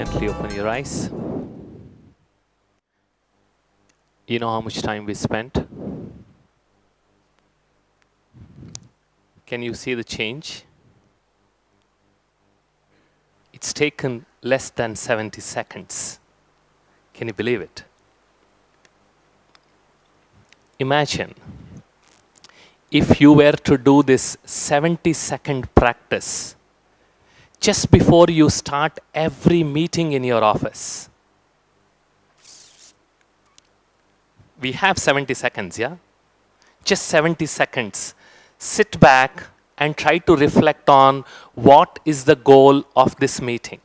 Gently open your eyes. You know how much time we spent? Can you see the change? It's taken less than 70 seconds. Can you believe it? Imagine if you were to do this 70-second practice just before you start every meeting in your office. We have 70 seconds, yeah? Just 70 seconds. Sit back and try to reflect on what is the goal of this meeting.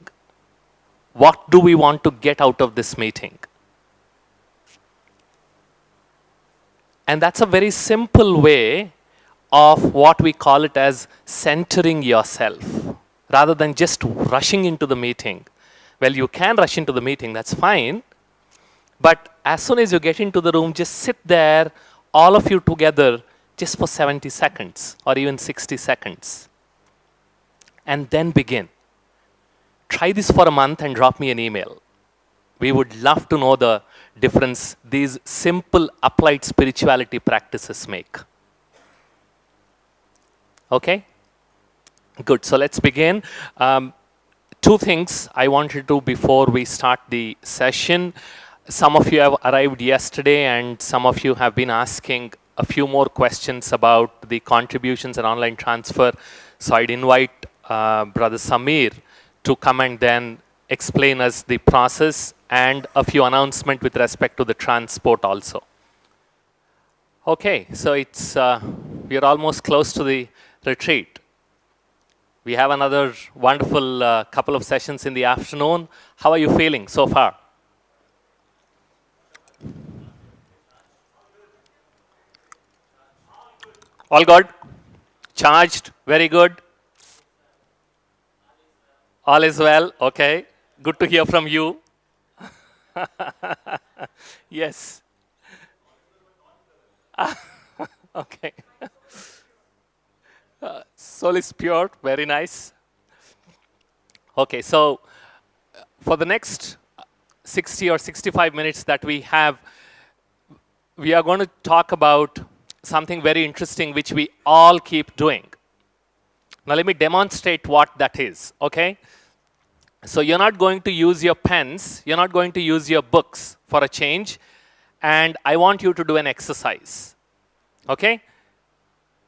What do we want to get out of this meeting? And that's a very simple way of what we call it as centering yourself, rather than just rushing into the meeting. Well, you can rush into the meeting, that's fine. But as soon as you get into the room, just sit there, all of you together, just for 70 seconds or even 60 seconds. And then begin. Try this for a month and drop me an email. We would love to know the difference these simple applied spirituality practices make. Okay? Good. So let's begin. Two things I wanted to do before we start the session. Some of you have arrived yesterday and some of you have been asking a few more questions about the contributions and online transfer. So I'd invite Brother Samir to come and then explain us the process and a few announcements with respect to the transport also. Okay, so it's we're almost close to the retreat. We have another wonderful couple of sessions in the afternoon. How are you feeling so far? All good? Charged? Very good. All is well? Okay. Good to hear from you. Yes. Okay. Soul is pure. Very nice. Okay, so for the next 60 or 65 minutes that we have, we are going to talk about something very interesting which we all keep doing. Now let me demonstrate what that is, okay? So you're not going to use your pens, you're not going to use your books for a change, and I want you to do an exercise, okay?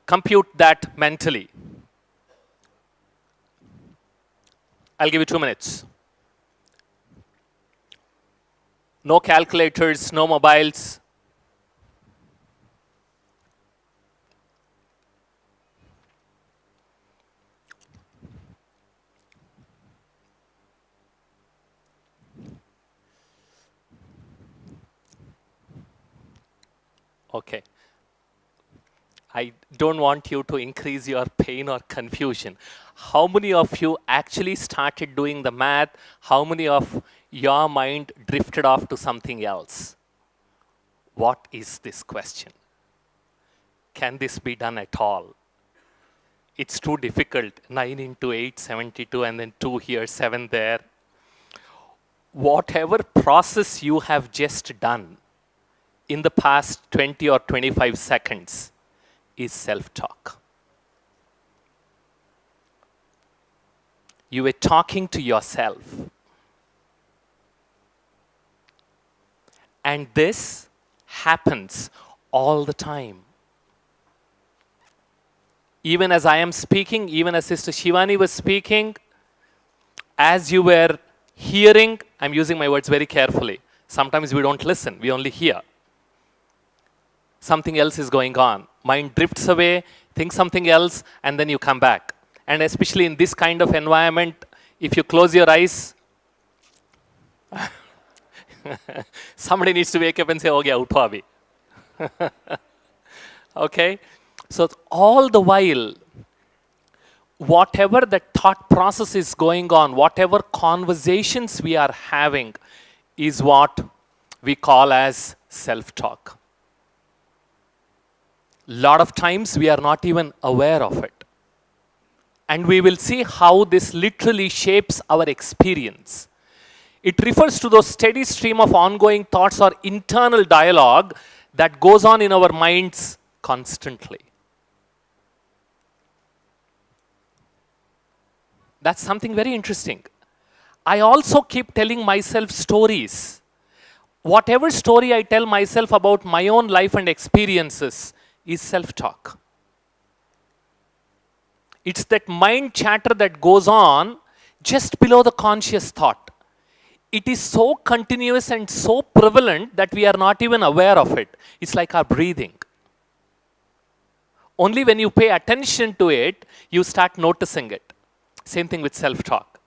Compute that mentally. I'll give you 2 minutes. No calculators, no mobiles. Okay. I don't want you to increase your pain or confusion. How many of you actually started doing the math? How many of your mind drifted off to something else? What is this question? Can this be done at all? It's too difficult. 9 into 8, 72, and then 2 here, 7 there. Whatever process you have just done in the past 20 or 25 seconds is self-talk. You were talking to yourself. And this happens all the time. Even as I am speaking, even as Sister Shivani was speaking, as you were hearing, I'm using my words very carefully. Sometimes we don't listen, we only hear. Something else is going on. Mind drifts away, thinks something else, and then you come back. And especially in this kind of environment, if you close your eyes, somebody needs to wake up and say, "Oh, yeah, utho abhi." Okay? So all the while, whatever the thought process is going on, whatever conversations we are having, is what we call as self-talk. Lot of times we are not even aware of it. And we will see how this literally shapes our experience. It refers to those steady stream of ongoing thoughts or internal dialogue that goes on in our minds constantly. That's something very interesting. I also keep telling myself stories. Whatever story I tell myself about my own life and experiences is self-talk. It's that mind chatter that goes on just below the conscious thought. It is so continuous and so prevalent that we are not even aware of it. It's like our breathing. Only when you pay attention to it, you start noticing it. Same thing with self-talk.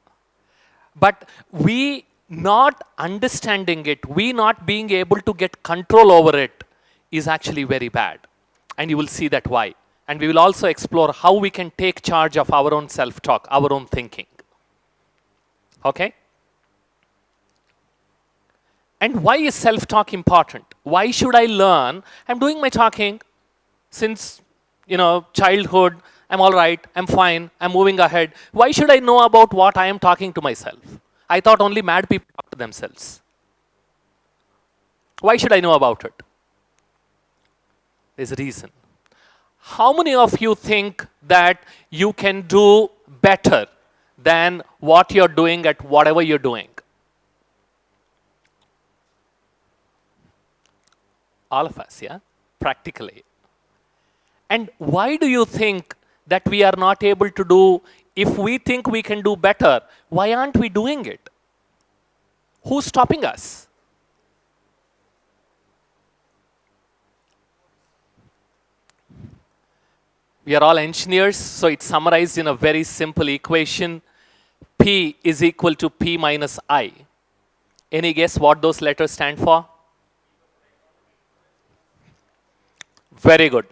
But we not understanding it, we not being able to get control over it is actually very bad. And you will see that why. And we will also explore how we can take charge of our own self-talk, our own thinking. Okay? And why is self-talk important? Why should I learn? I'm doing my talking since, childhood. I'm all right. I'm fine. I'm moving ahead. Why should I know about what I am talking to myself? I thought only mad people talk to themselves. Why should I know about it? There's a reason. How many of you think that you can do better than what you're doing at whatever you're doing? All of us, yeah? Practically. And why do you think that we are not able to do, if we think we can do better, why aren't we doing it? Who's stopping us? We are all engineers, so it's summarized in a very simple equation. P is equal to P minus I. Any guess what those letters stand for? Very good.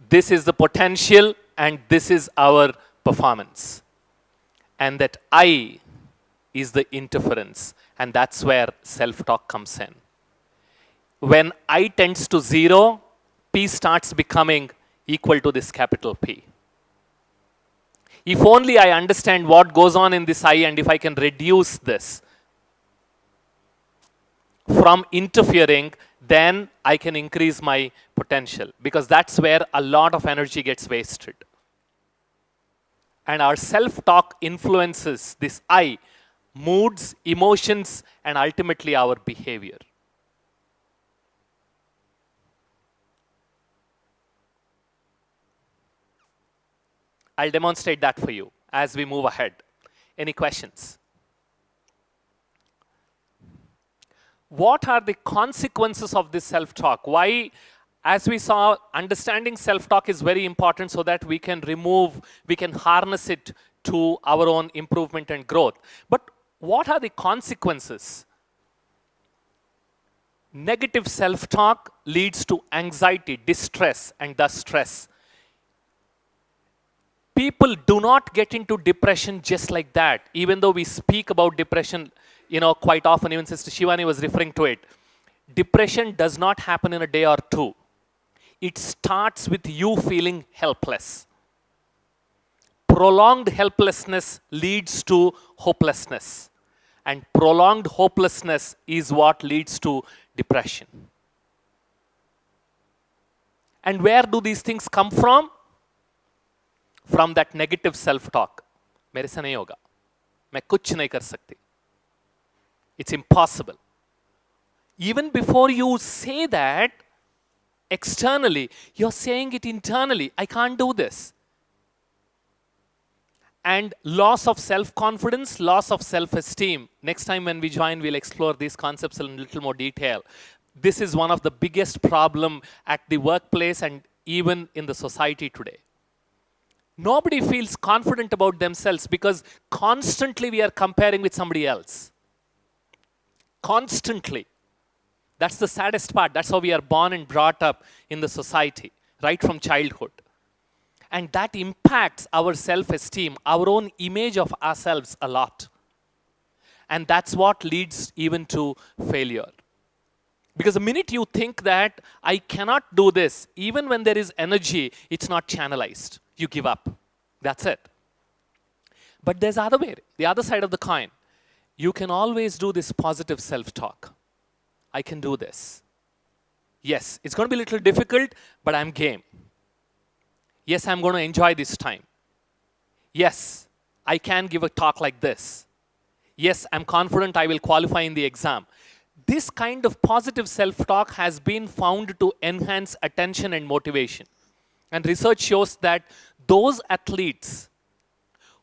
This is the potential and this is our performance. And that I is the interference. And that's where self-talk comes in. When I tends to 0, P starts becoming equal to this capital P. If only I understand what goes on in this I and if I can reduce this from interfering, then I can increase my potential, because that's where a lot of energy gets wasted. And our self-talk influences this I, moods, emotions, and ultimately our behavior. I'll demonstrate that for you as we move ahead. Any questions? What are the consequences of this self-talk? Why, as we saw, understanding self-talk is very important so that we can harness it to our own improvement and growth. But what are the consequences? Negative self-talk leads to anxiety, distress, and thus stress. People do not get into depression just like that, even though we speak about depression, quite often. Even Sister Shivani was referring to it. Depression does not happen in a day or two. It starts with you feeling helpless. Prolonged helplessness leads to hopelessness. And prolonged hopelessness is what leads to depression. And where do these things come from? From that negative self-talk. मेरे से नहीं होगा. मैं कुछ नहीं कर सकती. It's impossible. Even before you say that externally, you're saying it internally. I can't do this. And loss of self-confidence, loss of self-esteem. Next time when we join, we'll explore these concepts in a little more detail. This is one of the biggest problems at the workplace and even in the society today. Nobody feels confident about themselves because constantly we are comparing with somebody else. Constantly. That's the saddest part. That's how we are born and brought up in the society, right from childhood. And that impacts our self-esteem, our own image of ourselves a lot. And that's what leads even to failure. Because the minute you think that I cannot do this, even when there is energy, it's not channelized. You give up. That's it. But there's the other way, the other side of the coin. You can always do this positive self-talk. I can do this. Yes, it's going to be a little difficult, but I'm game. Yes, I'm going to enjoy this time. Yes, I can give a talk like this. Yes, I'm confident I will qualify in the exam. This kind of positive self-talk has been found to enhance attention and motivation. And research shows that those athletes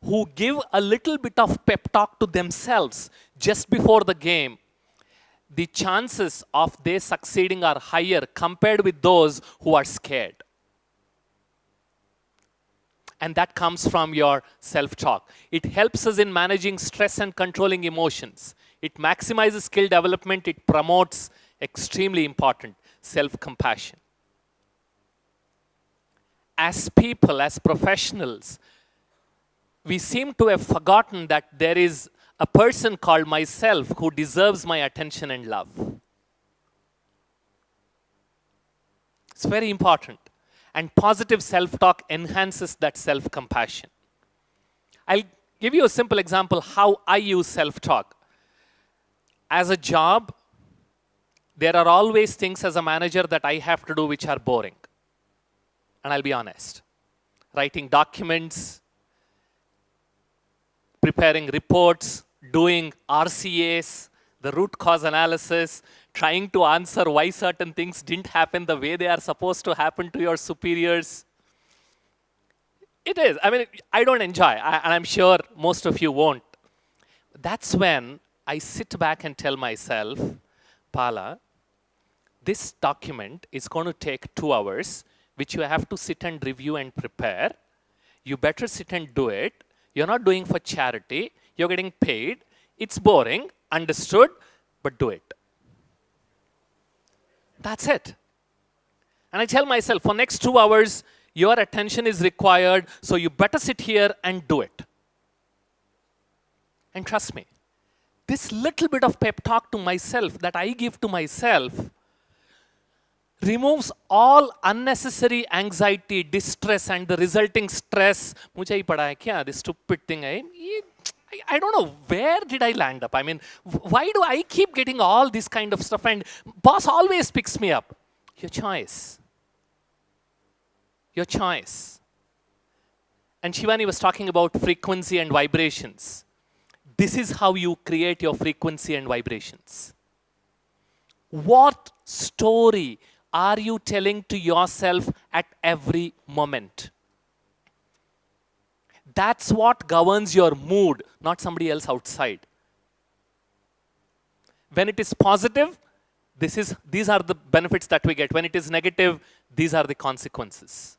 who give a little bit of pep talk to themselves just before the game, the chances of they succeeding are higher compared with those who are scared. And that comes from your self-talk. It helps us in managing stress and controlling emotions. It maximizes skill development. It promotes, extremely important, self-compassion. As people, as professionals, we seem to have forgotten that there is a person called myself who deserves my attention and love. It's very important. And positive self-talk enhances that self-compassion. I'll give you a simple example how I use self-talk. As a job, there are always things as a manager that I have to do which are boring. And I'll be honest. Writing documents, preparing reports, doing RCAs, the root cause analysis, trying to answer why certain things didn't happen the way they are supposed to happen to your superiors. It is. I mean, I don't enjoy, and I'm sure most of you won't. That's when I sit back and tell myself, Bala, this document is going to take 2 hours, which you have to sit and review and prepare. You better sit and do it. You're not doing for charity. You're getting paid. It's boring, understood, but do it. That's it. And I tell myself, for next 2 hours, your attention is required, so you better sit here and do it. And trust me, this little bit of pep talk to myself that I give to myself removes all unnecessary anxiety, distress, and the resulting stress. Mujhe hi pada hai kya? This stupid thing. I don't know, where did I land up? I mean, why do I keep getting all this kind of stuff? And boss always picks me up. Your choice. Your choice. And Shivani was talking about frequency and vibrations. This is how you create your frequency and vibrations. What story are you telling to yourself at every moment? That's what governs your mood, not somebody else outside. When it is positive, these are the benefits that we get. When it is negative, these are the consequences.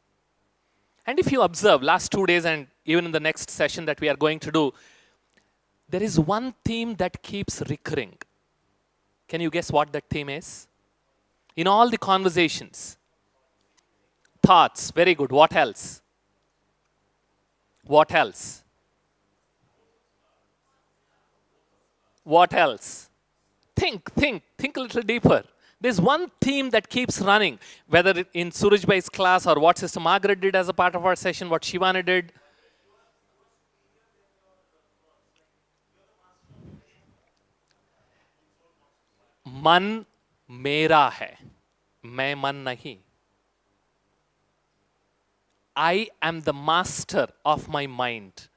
And if you observe, last 2 days and even in the next session that we are going to do, there is one theme that keeps recurring. Can you guess what that theme is? In all the conversations. Thoughts, very good. What else? What else? What else? Think a little deeper. There's one theme that keeps running, whether in Suraj Bhai's class or what Sister Margaret did as a part of our session, what Shivani did. मन मेरा है, मैं मन नहीं. I am the master of my mind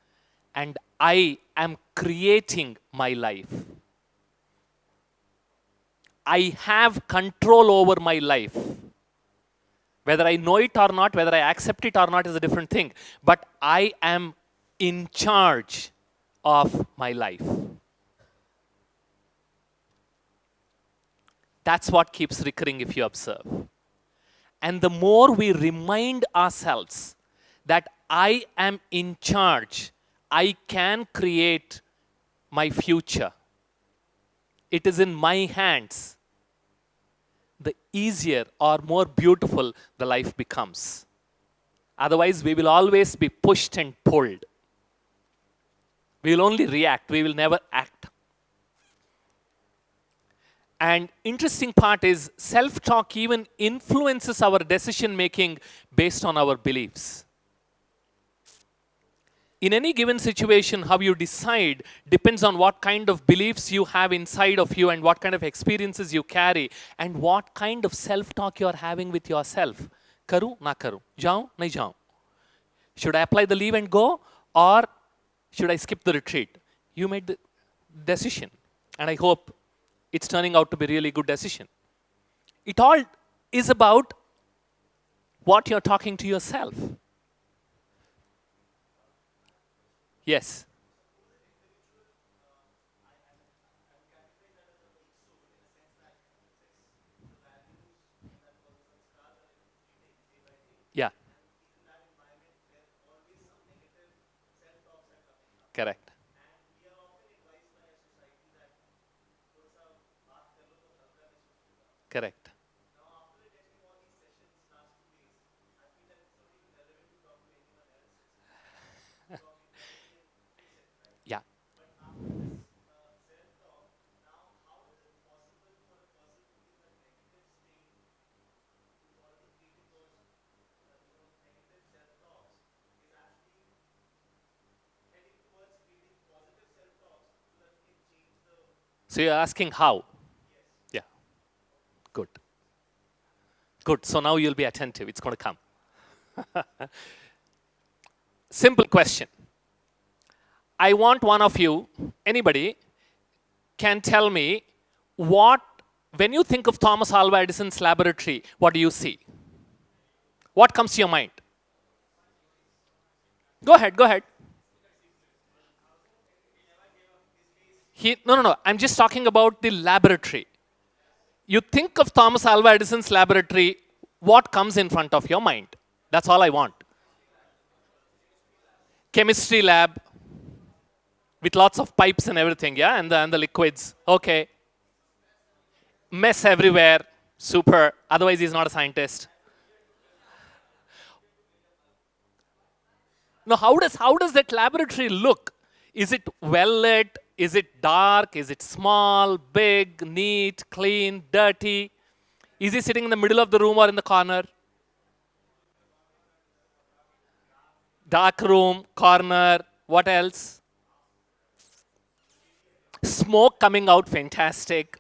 and I am creating my life. I have control over my life. Whether I know it or not, whether I accept it or not is a different thing. But I am in charge of my life. That's what keeps recurring if you observe. And the more we remind ourselves that I am in charge, I can create my future. It is in my hands. The easier or more beautiful the life becomes. Otherwise, we will always be pushed and pulled. We will only react. We will never act. And interesting part is self-talk even influences our decision making based on our beliefs. In any given situation, how you decide depends on what kind of beliefs you have inside of you and what kind of experiences you carry and what kind of self-talk you are having with yourself. Karu, na karu. Jaun, nahi jaun. Should I apply the leave and go or should I skip the retreat? You made the decision. And I hope it's turning out to be a really good decision. It all is about what you're talking to yourself. Yes. Yeah. Correct. Correct. Yeah. So you're asking how? Yeah. Good. Good. So now you'll be attentive. It's going to come. Simple question. I want one of you, anybody, can tell me what, when you think of Thomas Alva Edison's laboratory, what do you see? What comes to your mind? Go ahead, go ahead. No. I'm just talking about the laboratory. You think of Thomas Alva Edison's laboratory, what comes in front of your mind? That's all I want. Chemistry lab with lots of pipes and everything, yeah, and the liquids. Okay. Mess everywhere. Super. Otherwise, he's not a scientist. Now, how does that laboratory look? Is it well lit? Is it dark? Is it small, big, neat, clean, dirty? Is he sitting in the middle of the room or in the corner? Dark room, corner. What else? Smoke coming out, fantastic.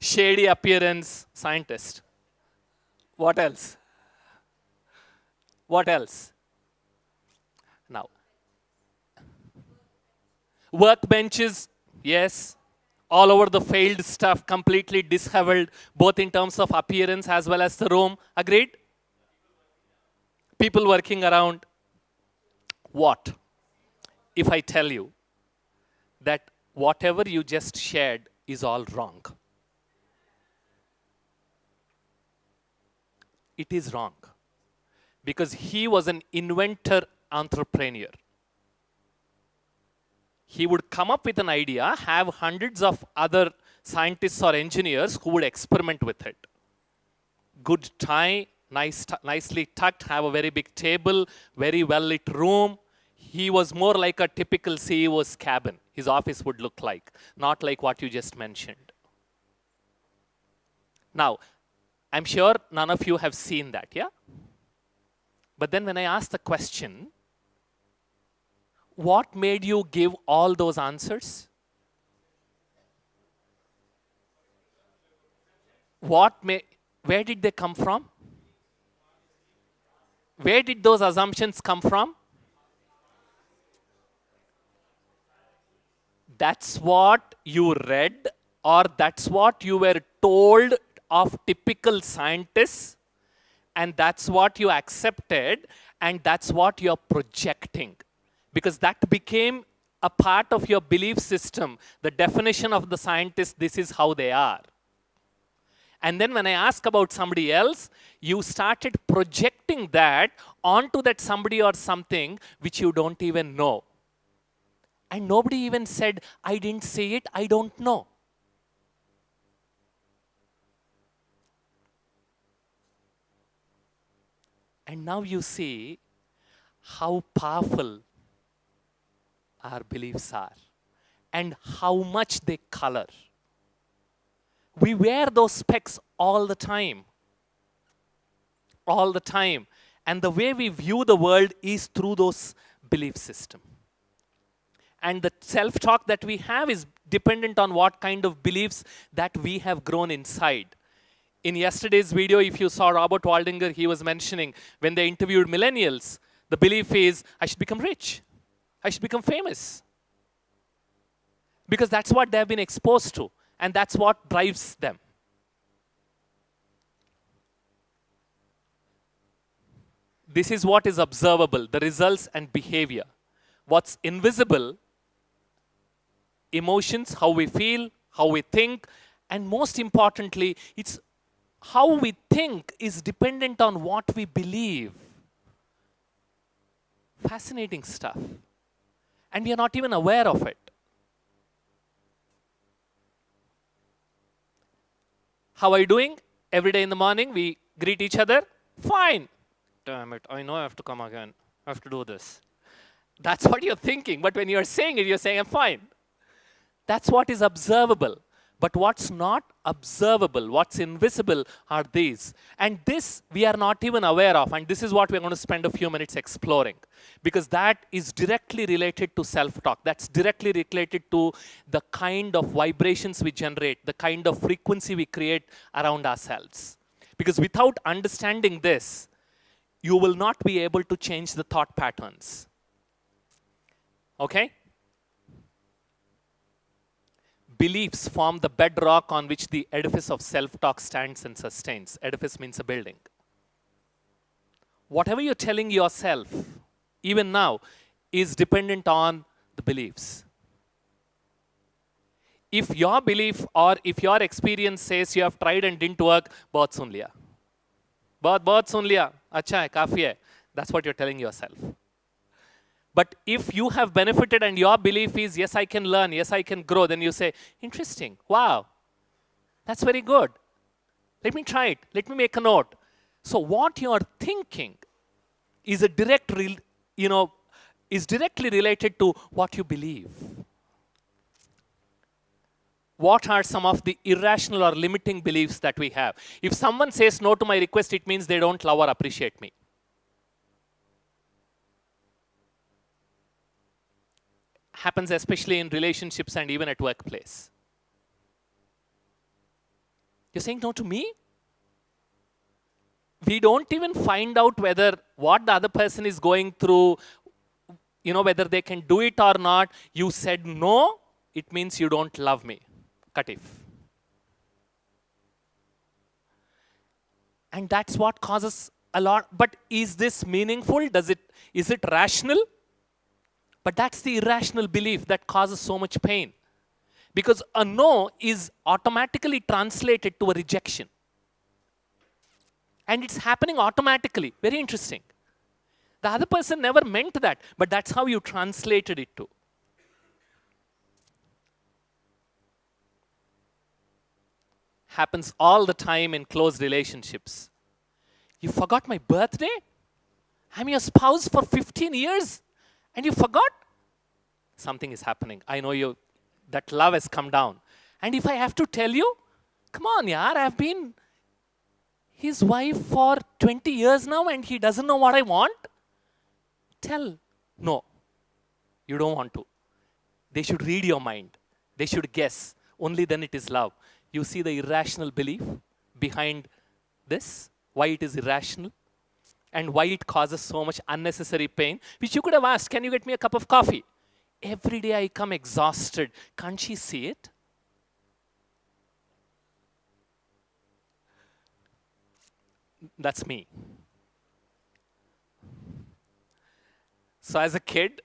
Shady appearance, scientist. What else? What else? Now, workbenches, yes. All over the failed stuff, completely disheveled, both in terms of appearance as well as the room. Agreed? People working around. What if I tell you that whatever you just shared is all wrong? It is wrong. Because he was an inventor entrepreneur. He would come up with an idea, have hundreds of other scientists or engineers who would experiment with it. Good tie, nicely tucked, have a very big table, very well lit room. He was more like a typical CEO's cabin. His office would look like, not like what you just mentioned. Now, I'm sure none of you have seen that, yeah? But then when I asked the question, what made you give all those answers? Where did they come from? Where did those assumptions come from? That's what you read, or that's what you were told of typical scientists, and that's what you accepted, and that's what you're projecting. Because that became a part of your belief system. The definition of the scientist, this is how they are. And then when I ask about somebody else, you started projecting that onto that somebody or something which you don't even know. And nobody even said, I didn't say it, I don't know. And now you see how powerful our beliefs are and how much they color. We wear those specs all the time. All the time. And the way we view the world is through those belief system. And the self-talk that we have is dependent on what kind of beliefs that we have grown inside. In yesterday's video, if you saw Robert Waldinger, he was mentioning when they interviewed millennials, the belief is, I should become rich. I should become famous. Because that's what they have been exposed to. And that's what drives them. This is what is observable, the results and behavior. What's invisible, emotions, how we feel, how we think, and most importantly, it's how we think is dependent on what we believe. Fascinating stuff. And we are not even aware of it. How are you doing? Every day in the morning, we greet each other. Fine. Damn it, I know I have to come again. I have to do this. That's what you're thinking. But when you're saying it, you're saying, I'm fine. That's what is observable. But what's not observable, what's invisible are these. And this we are not even aware of. And this is what we're going to spend a few minutes exploring. Because that is directly related to self-talk. That's directly related to the kind of vibrations we generate, the kind of frequency we create around ourselves. Because without understanding this, you will not be able to change the thought patterns. Okay? Beliefs form the bedrock on which the edifice of self-talk stands and sustains. Edifice means a building. Whatever you're telling yourself, even now, is dependent on the beliefs. If your belief or if your experience says you have tried and didn't work, bahut sun liya. Bahut sun liya. Acha hai, kafi hai. That's what you're telling yourself. But if you have benefited and your belief is, yes, I can learn, yes, I can grow, then you say, interesting, wow, that's very good. Let me try it. Let me make a note. So what you're thinking is a direct, is directly related to what you believe. What are some of the irrational or limiting beliefs that we have? If someone says no to my request, it means they don't love or appreciate me. Happens especially in relationships and even at workplace. You're saying no to me? We don't even find out whether what the other person is going through, whether they can do it or not. You said no, it means you don't love me. Katif. And that's what causes a lot. But is this meaningful? Is it rational? But that's the irrational belief that causes so much pain. Because a no is automatically translated to a rejection. And it's happening automatically. Very interesting. The other person never meant that, but that's how you translated it to. Happens all the time in close relationships. You forgot my birthday? I'm your spouse for 15 years. And you forgot? Something is happening. I know that love has come down. And if I have to tell you, come on, yaar, I've been his wife for 20 years now and he doesn't know what I want? Tell, no, you don't want to. They should read your mind. They should guess. Only then it is love. You see the irrational belief behind this? Why it is irrational? And why it causes so much unnecessary pain, which you could have asked, can you get me a cup of coffee? Every day I come exhausted. Can't she see it? That's me. So as a kid,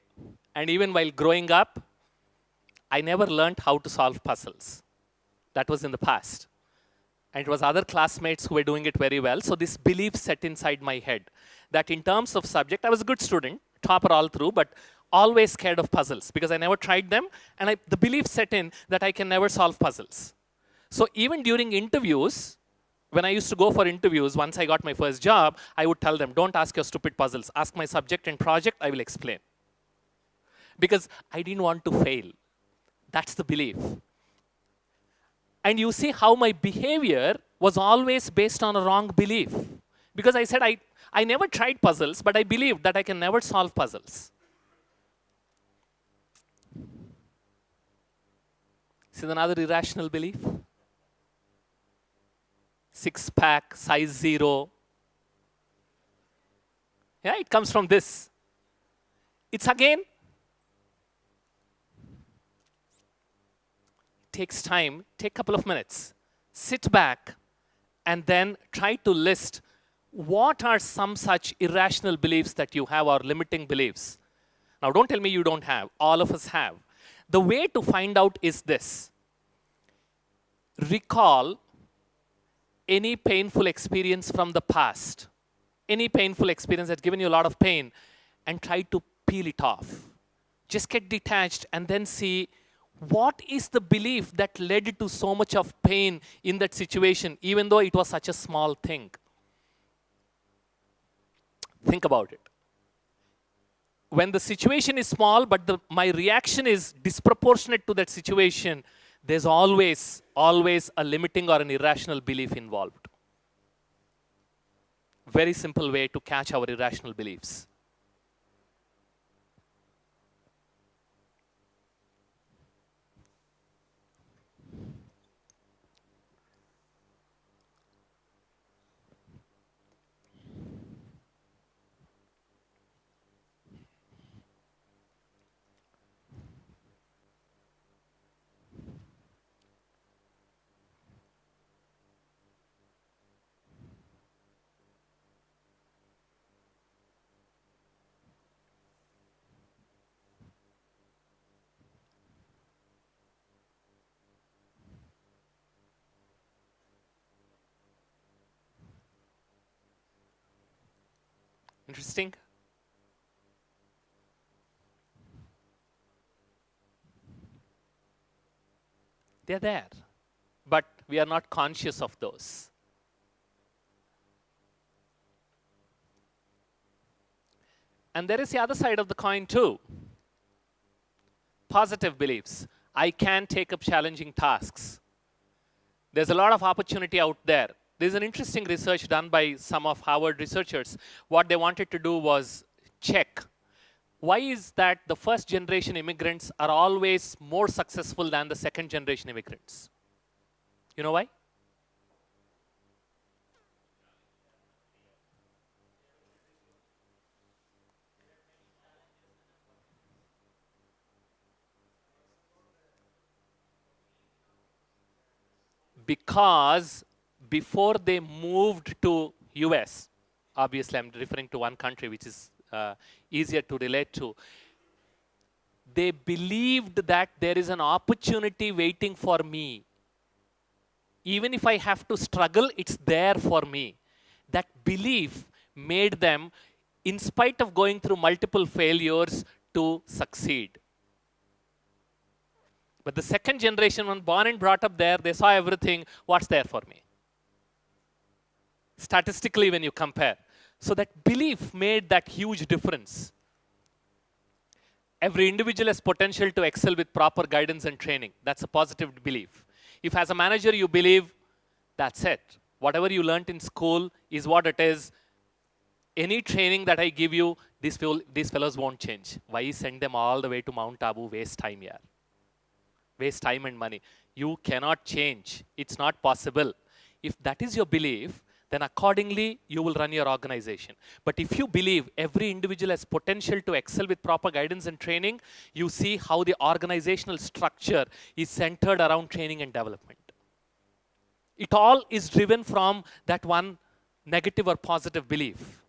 and even while growing up, I never learned how to solve puzzles. That was in the past. And it was other classmates who were doing it very well. So this belief set inside my head that in terms of subject, I was a good student, topper all through, but always scared of puzzles because I never tried them. And the belief set in that I can never solve puzzles. So even during interviews, when I used to go for interviews, once I got my first job, I would tell them, don't ask your stupid puzzles. Ask my subject and project, I will explain. Because I didn't want to fail. That's the belief. And you see how my behavior was always based on a wrong belief. Because I said I never tried puzzles, but I believed that I can never solve puzzles. This is another irrational belief. Six pack, size 0. Yeah, it comes from this. It's again, takes time, take a couple of minutes. Sit back and then try to list what are some such irrational beliefs that you have or limiting beliefs. Now, don't tell me you don't have. All of us have. The way to find out is this. Recall any painful experience from the past, any painful experience that's given you a lot of pain, and try to peel it off. Just get detached and then see what is the belief that led to so much of pain in that situation, even though it was such a small thing. Think about it. When the situation is small, but my reaction is disproportionate to that situation, there's always a limiting or an irrational belief involved. Very simple way to catch our irrational beliefs. Interesting? They're there, but we are not conscious of those. And there is the other side of the coin too. Positive beliefs. I can take up challenging tasks. There's a lot of opportunity out there. There's an interesting research done by some of Harvard researchers. What they wanted to do was check why is that the first generation immigrants are always more successful than the second generation immigrants. You know why? Because before they moved to US, obviously I'm referring to one country which is easier to relate to, they believed that there is an opportunity waiting for me. Even if I have to struggle, it's there for me. That belief made them, in spite of going through multiple failures, to succeed. But the second generation, when born and brought up there, they saw everything. What's there for me? Statistically, when you compare. So that belief made that huge difference. Every individual has potential to excel with proper guidance and training. That's a positive belief. If as a manager you believe, that's it. Whatever you learnt in school is what it is. Any training that I give you, these fellows won't change. Why send them all the way to Mount Abu, waste time here? Waste time and money. You cannot change. It's not possible. If that is your belief, then accordingly you will run your organization. But if you believe every individual has potential to excel with proper guidance and training, you see how the organizational structure is centered around training and development. It all is driven from that one negative or positive belief.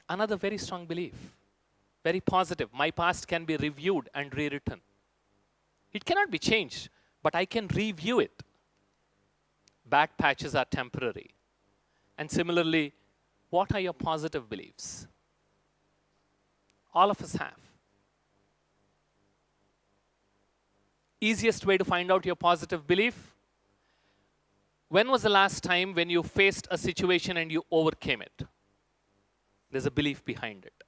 Another very strong belief, very positive. My past can be reviewed and rewritten. It cannot be changed, but I can review it. Bad patches are temporary. And similarly, what are your positive beliefs? All of us have. Easiest way to find out your positive belief? When was the last time when you faced a situation and you overcame it? There's a belief behind it.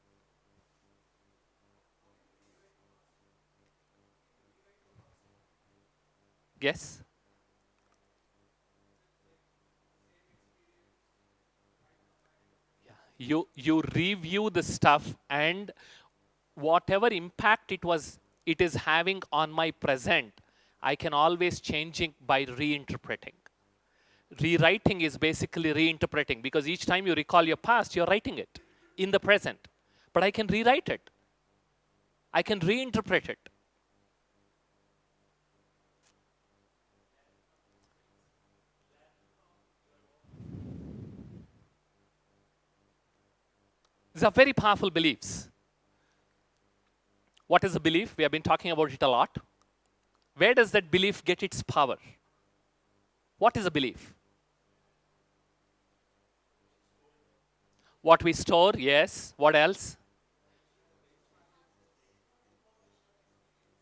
Yes? You review the stuff, and whatever impact it is having on my present, I can always change it by reinterpreting. Rewriting is basically reinterpreting, because each time you recall your past, you're writing it in the present. But I can rewrite it. I can reinterpret it. These are very powerful beliefs. What is a belief? We have been talking about it a lot. Where does that belief get its power? What is a belief? What we store, yes. What else?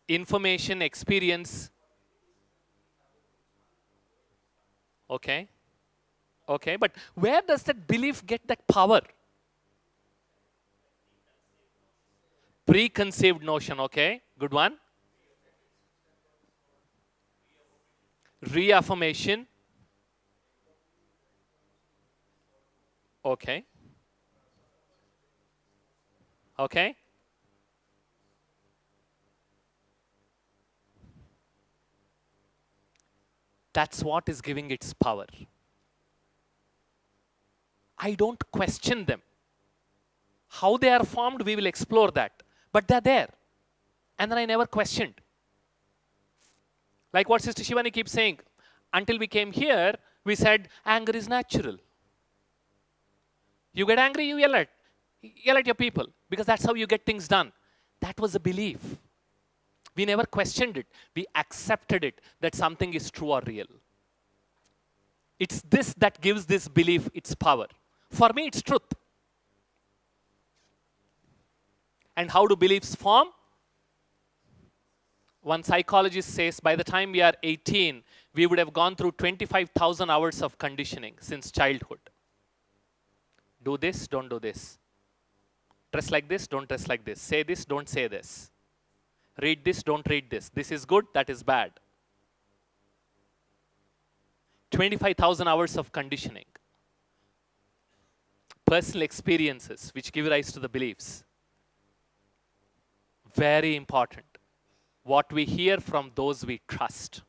Information, experience. Okay. Okay, but where does that belief get that power? Preconceived notion, okay. Good one. Reaffirmation. Okay. Okay. That's what is giving its power. I don't question them. How they are formed, we will explore that. But they're there. And then I never questioned. Like what Sister Shivani keeps saying, until we came here, we said anger is natural. You get angry, you yell at your people, because that's how you get things done. That was a belief. We never questioned it. We accepted it, that something is true or real. It's this that gives this belief its power. For me, it's truth. And how do beliefs form? One psychologist says by the time we are 18, we would have gone through 25,000 hours of conditioning since childhood. Do this, don't do this. Dress like this, don't dress like this. Say this, don't say this. Read this, don't read this. This is good, that is bad. 25,000 hours of conditioning. Personal experiences which give rise to the beliefs. Very important. What we hear from those we trust.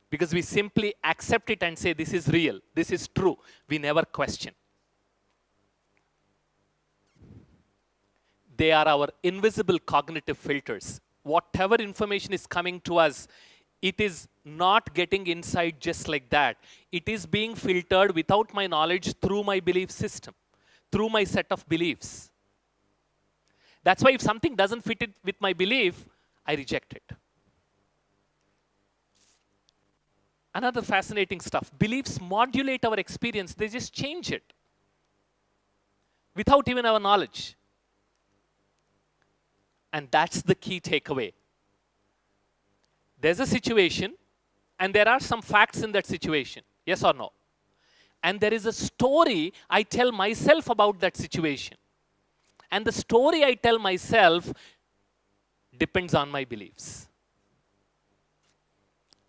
Because we simply accept it and say, this is real, this is true. We never question. They are our invisible cognitive filters. Whatever information is coming to us, it is not getting inside just like that. It is being filtered without my knowledge through my belief system, through my set of beliefs. That's why if something doesn't fit it with my belief, I reject it. Another fascinating stuff. Beliefs modulate our experience. They just change it without even our knowledge. And that's the key takeaway. There's a situation, and there are some facts in that situation. Yes or no? And there is a story I tell myself about that situation. And the story I tell myself depends on my beliefs.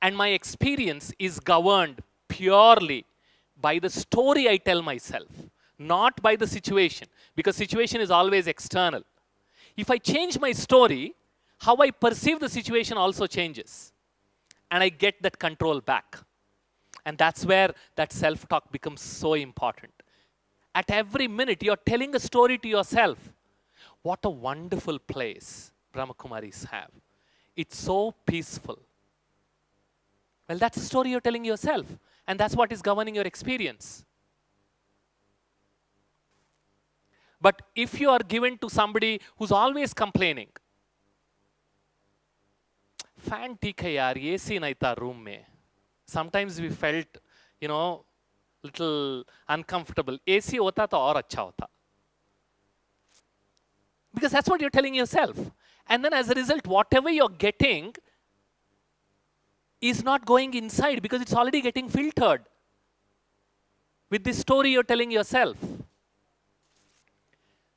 And my experience is governed purely by the story I tell myself, not by the situation, because situation is always external. If I change my story, how I perceive the situation also changes. And I get that control back. And that's where that self-talk becomes so important. At every minute, you're telling a story to yourself. What a wonderful place Brahmakumaris have. It's so peaceful. Well, that's the story you're telling yourself. And that's what is governing your experience. But if you are given to somebody who's always complaining, fan theek hai yaar, AC nahi tha room mein. Sometimes we felt, little uncomfortable. AC hota to aur acha hota. Because that's what you're telling yourself. And then as a result, whatever you're getting is not going inside because it's already getting filtered with this story you're telling yourself.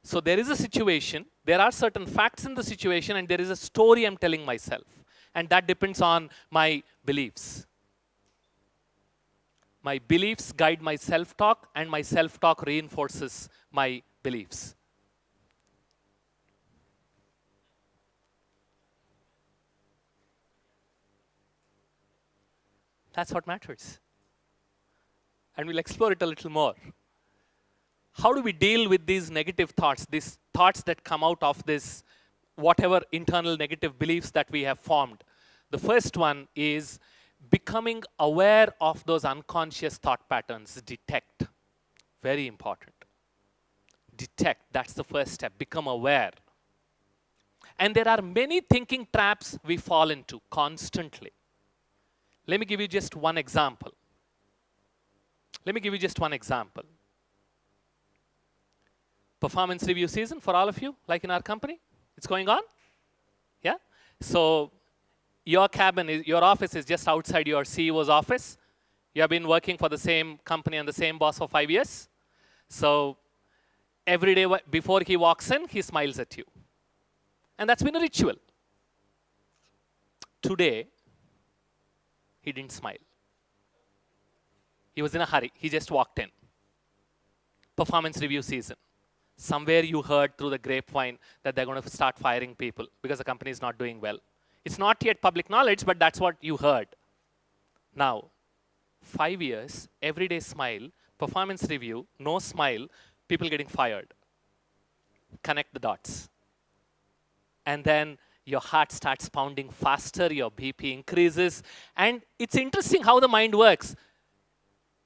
So there is a situation, there are certain facts in the situation, and there is a story I'm telling myself. And that depends on my beliefs. My beliefs guide my self-talk, and my self-talk reinforces my beliefs. That's what matters. And we'll explore it a little more. How do we deal with these negative thoughts, these thoughts that come out of this, whatever internal negative beliefs that we have formed? The first one is becoming aware of those unconscious thought patterns. Detect. Very important. Detect. That's the first step. Become aware. And there are many thinking traps we fall into constantly. Let me give you just one example. Performance review season for all of you, like in our company. It's going on? Yeah? So your cabin, your office is just outside your CEO's office. You have been working for the same company and the same boss for 5 years. So every day before he walks in, he smiles at you. And that's been a ritual. Today, he didn't smile. He was in a hurry. He just walked in. Performance review season. Somewhere you heard through the grapevine that they're going to start firing people because the company is not doing well. It's not yet public knowledge, but that's what you heard. Now, 5 years, everyday smile, performance review, no smile, people getting fired. Connect the dots. And then your heart starts pounding faster, your BP increases. And it's interesting how the mind works.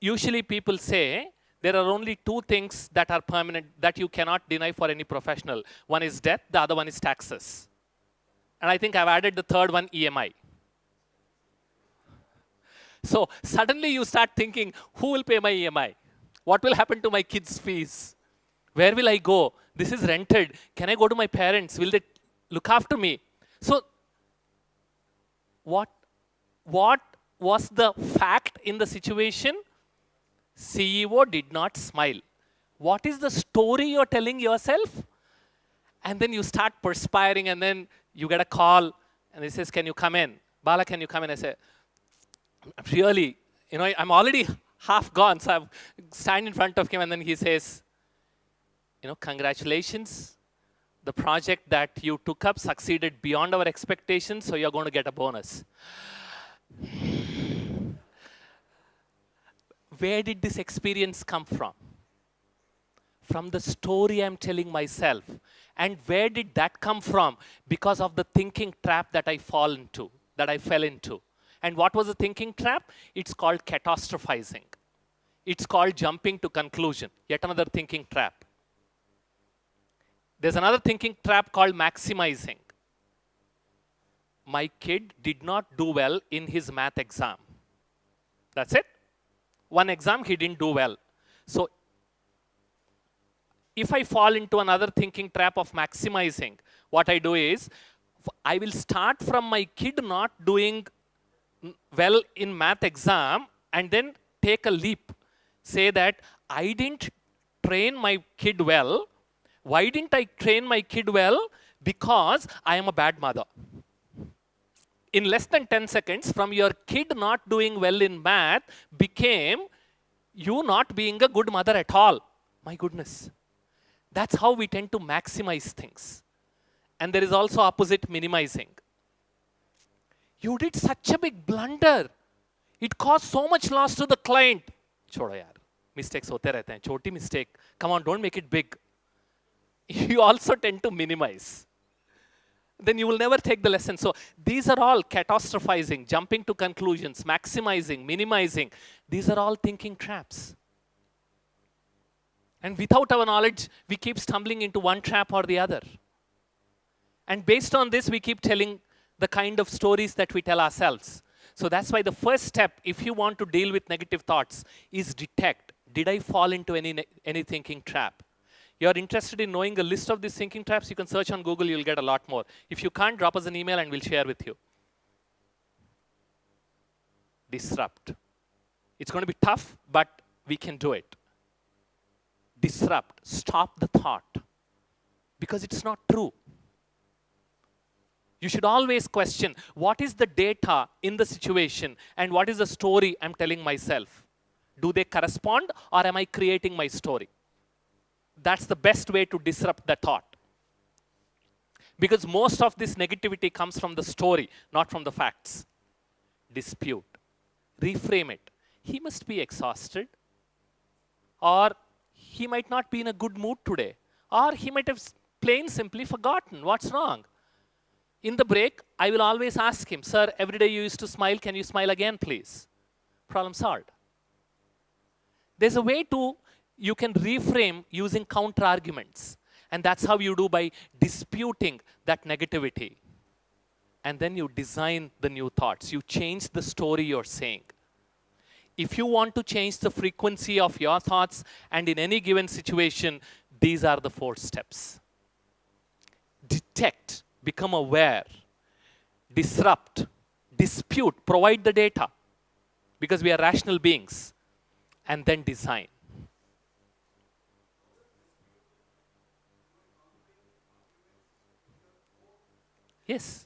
Usually people say there are only two things that are permanent that you cannot deny for any professional. One is death, the other one is taxes. And I think I've added the third one, EMI. So suddenly you start thinking, who will pay my EMI? What will happen to my kids' fees? Where will I go? This is rented. Can I go to my parents? Will they look after me? So what was the fact in the situation? CEO did not smile. What is the story you're telling yourself? And then you start perspiring, and then you get a call, and he says, can you come in? Bala, can you come in? I say, really, I'm already half gone. So I stand in front of him, and then he says, congratulations. The project that you took up succeeded beyond our expectations, so you're going to get a bonus. Where did this experience come from? From the story I'm telling myself. And where did that come from? Because of the thinking trap that I fell into. And what was the thinking trap? It's called catastrophizing. It's called jumping to conclusion. Yet another thinking trap. There's another thinking trap called maximizing. My kid did not do well in his math exam. That's it. One exam he didn't do well. So if I fall into another thinking trap of maximizing, what I do is I will start from my kid not doing well in math exam and then take a leap. Say that I didn't train my kid well. Why didn't I train my kid well? Because I am a bad mother. In less than 10 seconds, from your kid not doing well in math became you not being a good mother at all. My goodness. That's how we tend to maximize things. And there is also opposite minimizing. You did such a big blunder. It caused so much loss to the client. Chodo yaar. Mistakes hote rehte hain. Choti mistake. Come on, don't make it big. You also tend to minimize. Then you will never take the lesson. So these are all catastrophizing, jumping to conclusions, maximizing, minimizing. These are all thinking traps. And without our knowledge, we keep stumbling into one trap or the other. And based on this, we keep telling the kind of stories that we tell ourselves. So that's why the first step, if you want to deal with negative thoughts, is detect. Did I fall into any thinking trap? You're interested in knowing a list of these thinking traps, you can search on Google, you'll get a lot more. If you can't, drop us an email and we'll share with you. Disrupt. It's going to be tough, but we can do it. Disrupt. Stop the thought. Because it's not true. You should always question, what is the data in the situation and what is the story I'm telling myself? Do they correspond, or am I creating my story? That's the best way to disrupt the thought. Because most of this negativity comes from the story, not from the facts. Dispute. Reframe it. He must be exhausted, or he might not be in a good mood today, or he might have plain simply forgotten. What's wrong? In the break, I will always ask him, sir, every day you used to smile, can you smile again, please? Problem solved. There's a way you can reframe using counter arguments. And that's how you do, by disputing that negativity. And then you design the new thoughts. You change the story you're saying. If you want to change the frequency of your thoughts, and in any given situation, these are the 4 steps. Detect, become aware, disrupt, dispute, provide the data, because we are rational beings, and then design. Yes,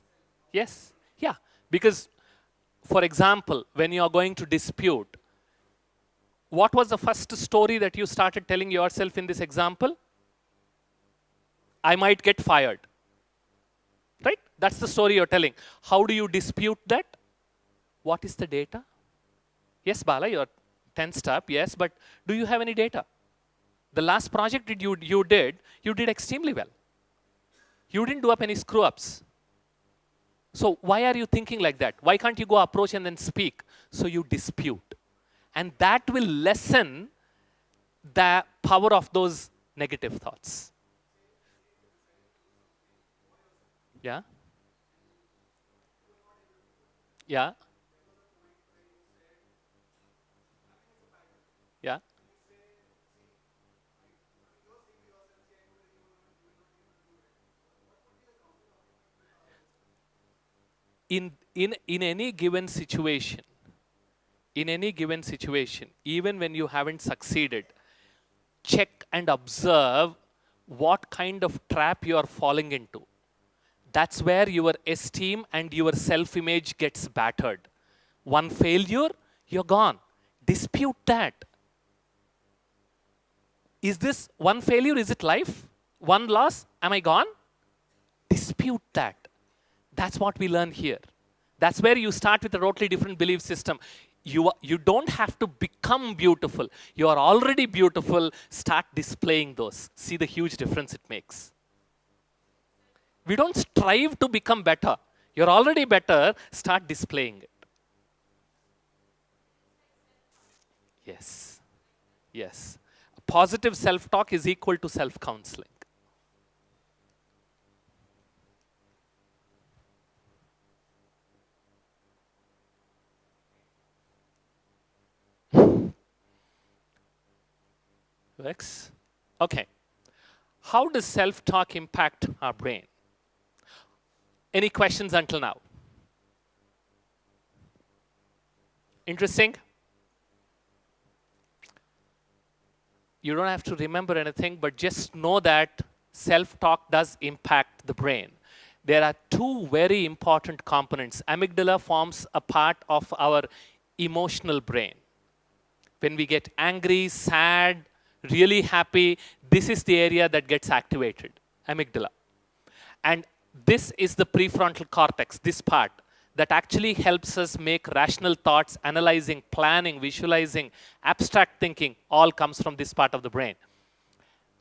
yes, yeah. Because, for example, when you are going to dispute, what was the first story that you started telling yourself in this example? I might get fired. Right? That's the story you're telling. How do you dispute that? What is the data? Yes, Bala, you're tensed up, yes, but do you have any data? The last project you did extremely well. You didn't do up any screw-ups. So why are you thinking like that? Why can't you go approach and then speak? So you dispute. And that will lessen the power of those negative thoughts. Yeah? Yeah? Yeah? In any given situation, even when you haven't succeeded, check and observe what kind of trap you are falling into. That's where your esteem and your self-image gets battered. One failure, you're gone. Dispute that. Is this one failure? Is it life? One loss? Am I gone? Dispute that. That's what we learn here. That's where you start with a totally different belief system. You don't have to become beautiful. You are already beautiful. Start displaying those. See the huge difference it makes. We don't strive to become better. You're already better. Start displaying it. Yes. Yes. Positive self-talk is equal to self-counseling. Works? Okay. How does self-talk impact our brain? Any questions until now? Interesting? You don't have to remember anything, but just know that self-talk does impact the brain. There are 2 very important components. Amygdala forms a part of our emotional brain. When we get angry, sad, really happy, this is the area that gets activated, amygdala. And this is the prefrontal cortex, this part, that actually helps us make rational thoughts, analyzing, planning, visualizing, abstract thinking, all comes from this part of the brain.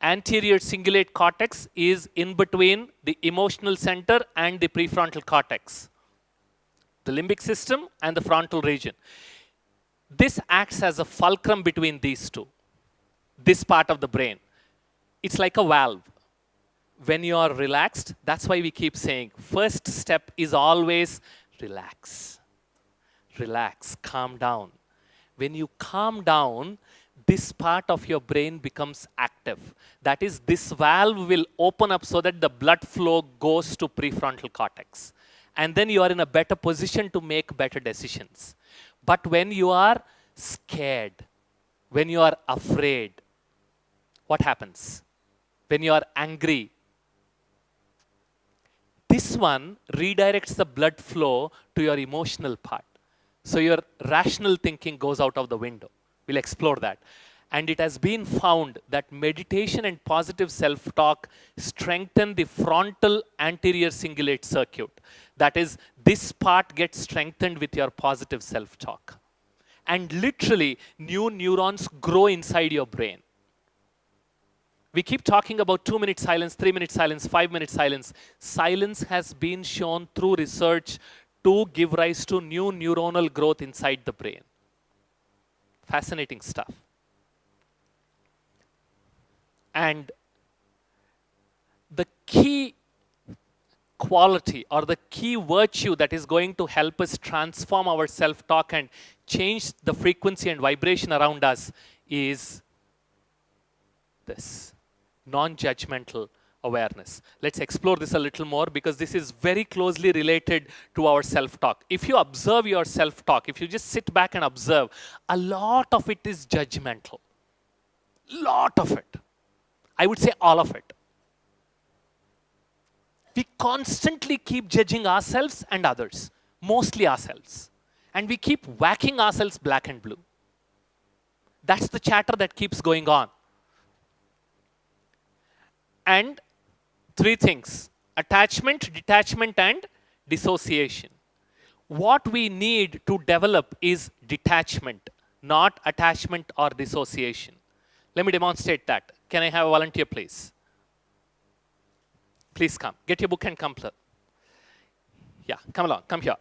Anterior cingulate cortex is in between the emotional center and the prefrontal cortex, the limbic system and the frontal region. This acts as a fulcrum between these 2, this part of the brain. It's like a valve. When you are relaxed, that's why we keep saying, first step is always relax. Relax, calm down. When you calm down, this part of your brain becomes active. That is, this valve will open up so that the blood flow goes to prefrontal cortex. And then you are in a better position to make better decisions. But when you are scared, when you are afraid, what happens? When you are angry, this one redirects the blood flow to your emotional part. So your rational thinking goes out of the window. We'll explore that. And it has been found that meditation and positive self-talk strengthen the frontal anterior cingulate circuit. That is, this part gets strengthened with your positive self-talk. And literally, new neurons grow inside your brain. We keep talking about 2-minute silence, 3-minute silence, 5-minute silence. Silence has been shown through research to give rise to new neuronal growth inside the brain. Fascinating stuff. And the key quality or the key virtue that is going to help us transform our self-talk and change the frequency and vibration around us is this non-judgmental awareness. Let's explore this a little more because this is very closely related to our self-talk. If you observe your self-talk, if you just sit back and observe, a lot of it is judgmental. Lot of it. I would say all of it. We constantly keep judging ourselves and others, mostly ourselves. And we keep whacking ourselves black and blue. That's the chatter that keeps going on. And 3 things: attachment, detachment, and dissociation. What we need to develop is detachment, not attachment or dissociation. Let me demonstrate that. Can I have a volunteer, please? Please come. Get your book and come. Yeah, come along. Come here.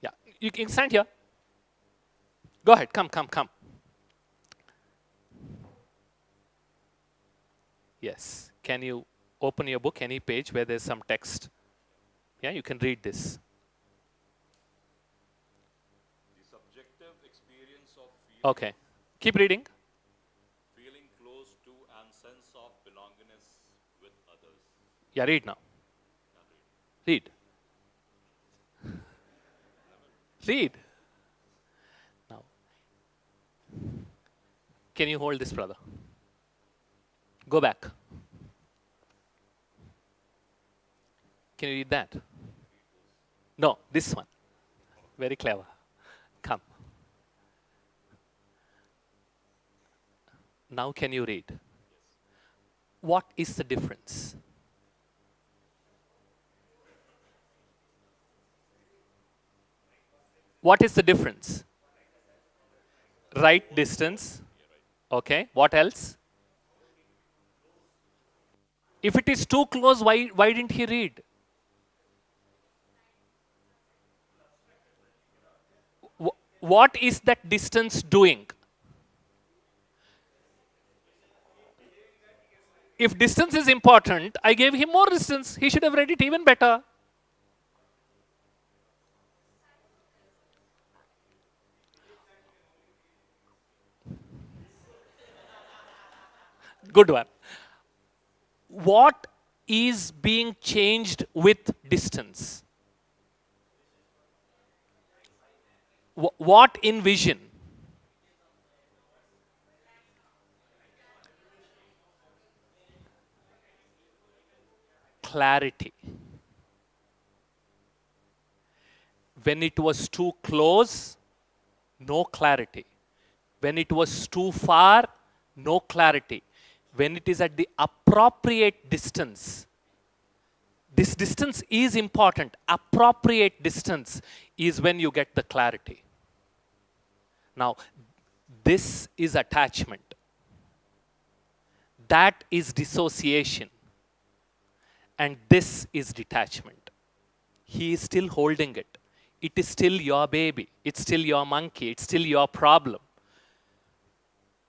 Yeah, you can stand here. Go ahead. Come. Yes. Can you open your book, any page where there's some text? Yeah, you can read this. The subjective experience of feeling, Okay. Keep reading. feeling close to and sense of belongingness with others. Yeah, read now. Read. Read. Now. Can you hold this, brother? Go back. Can you read that? No, this one. Very clever. Come. Now can you read? What is the difference? What is the difference? Right distance. Okay. What else? If it is too close, why didn't he read? What is that distance doing? If distance is important, I gave him more distance. He should have read it even better. Good one. What is being changed with distance? What in vision? Clarity. When it was too close, no clarity. When it was too far, no clarity. When it is at the appropriate distance, this distance is important. Appropriate distance is when you get the clarity. Now, this is attachment. That is dissociation. And this is detachment. He is still holding it. It is still your baby. It's still your monkey. It's still your problem.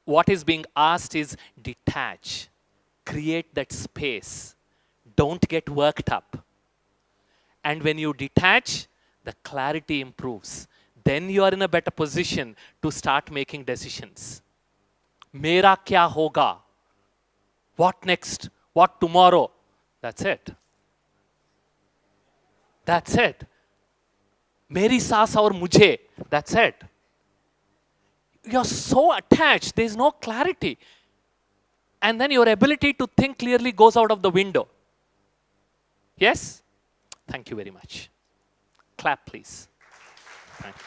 What is being asked is detach. Create that space. Don't get worked up. And when you detach, the clarity improves. Then you are in a better position to start making decisions. Mera kya hoga? What next? What tomorrow? That's it. That's it. Meri saas aur mujhe. That's it. You're so attached. There's no clarity. And then your ability to think clearly goes out of the window. Yes? Thank you very much. Clap. Clap, please. Thank you.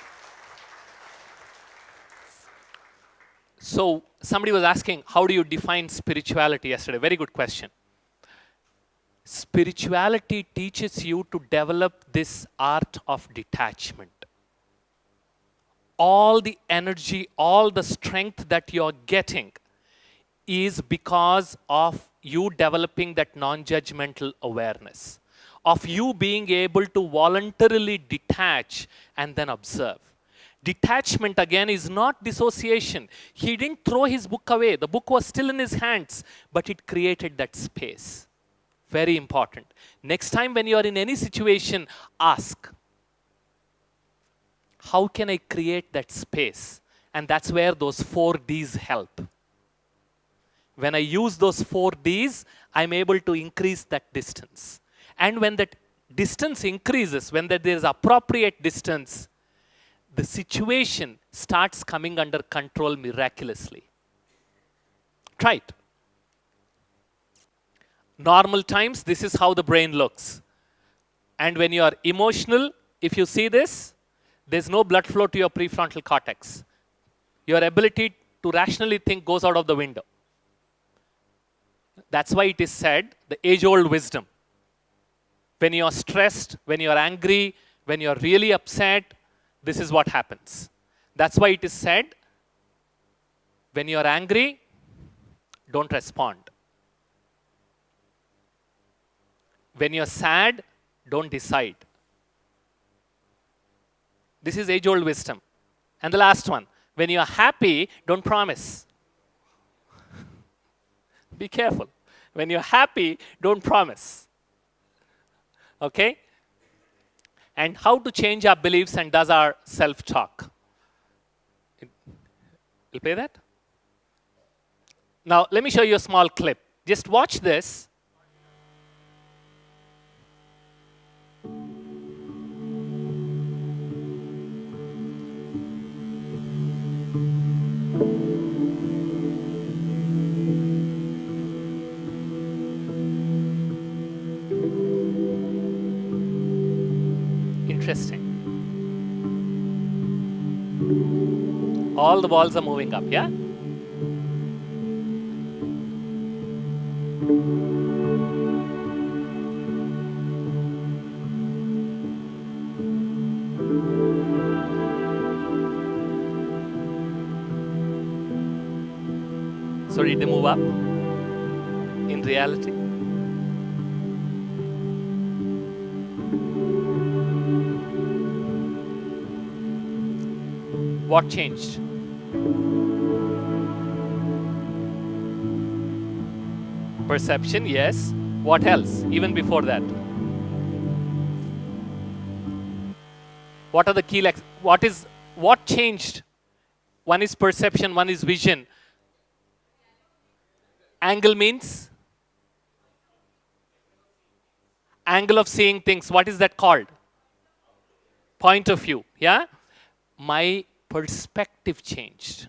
So somebody was asking, how do you define spirituality yesterday? Very good question. Spirituality teaches you to develop this art of detachment. All the energy, all the strength that you're getting is because of you developing that non-judgmental awareness, of you being able to voluntarily detach and then observe. Detachment again is not dissociation. He didn't throw his book away. The book was still in his hands, but it created that space. Very important. Next time when you are in any situation, ask, how can I create that space? And that's where those 4Ds help. When I use those 4Ds, I'm able to increase that distance. And when that distance increases, when there is appropriate distance, the situation starts coming under control miraculously. Try it. Normal times, this is how the brain looks. And when you are emotional, if you see this, there's no blood flow to your prefrontal cortex. Your ability to rationally think goes out of the window. That's why it is said, the age-old wisdom. When you're stressed, when you're angry, when you're really upset, this is what happens. That's why it is said, when you're angry, don't respond. When you're sad, don't decide. This is age-old wisdom. And the last one, when you're happy, don't promise. Be careful. When you're happy, don't promise. Okay? And how to change our beliefs and does our self-talk. You'll play that? Now, let me show you a small clip. Just watch this. Interesting. All the balls are moving up, yeah? So did they move up in reality? What changed? Perception, yes. What else? Even before that. What are the key what changed? One is perception, one is vision. Angle means angle of seeing things. What is that called? Point of view, yeah? My perspective changed.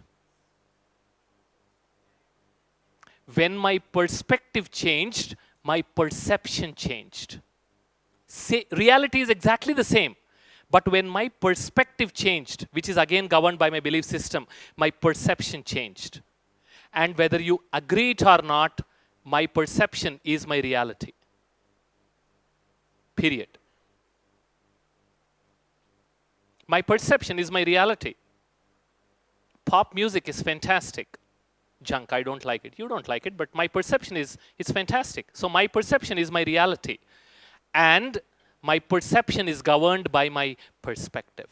When my perspective changed, my perception changed. Reality is exactly the same. But when my perspective changed, which is again governed by my belief system, my perception changed. And whether you agree it or not, my perception is my reality. Period. My perception is my reality. Pop music is fantastic. Junk, I don't like it. You don't like it, but my perception is it's fantastic. So my perception is my reality. And my perception is governed by my perspective.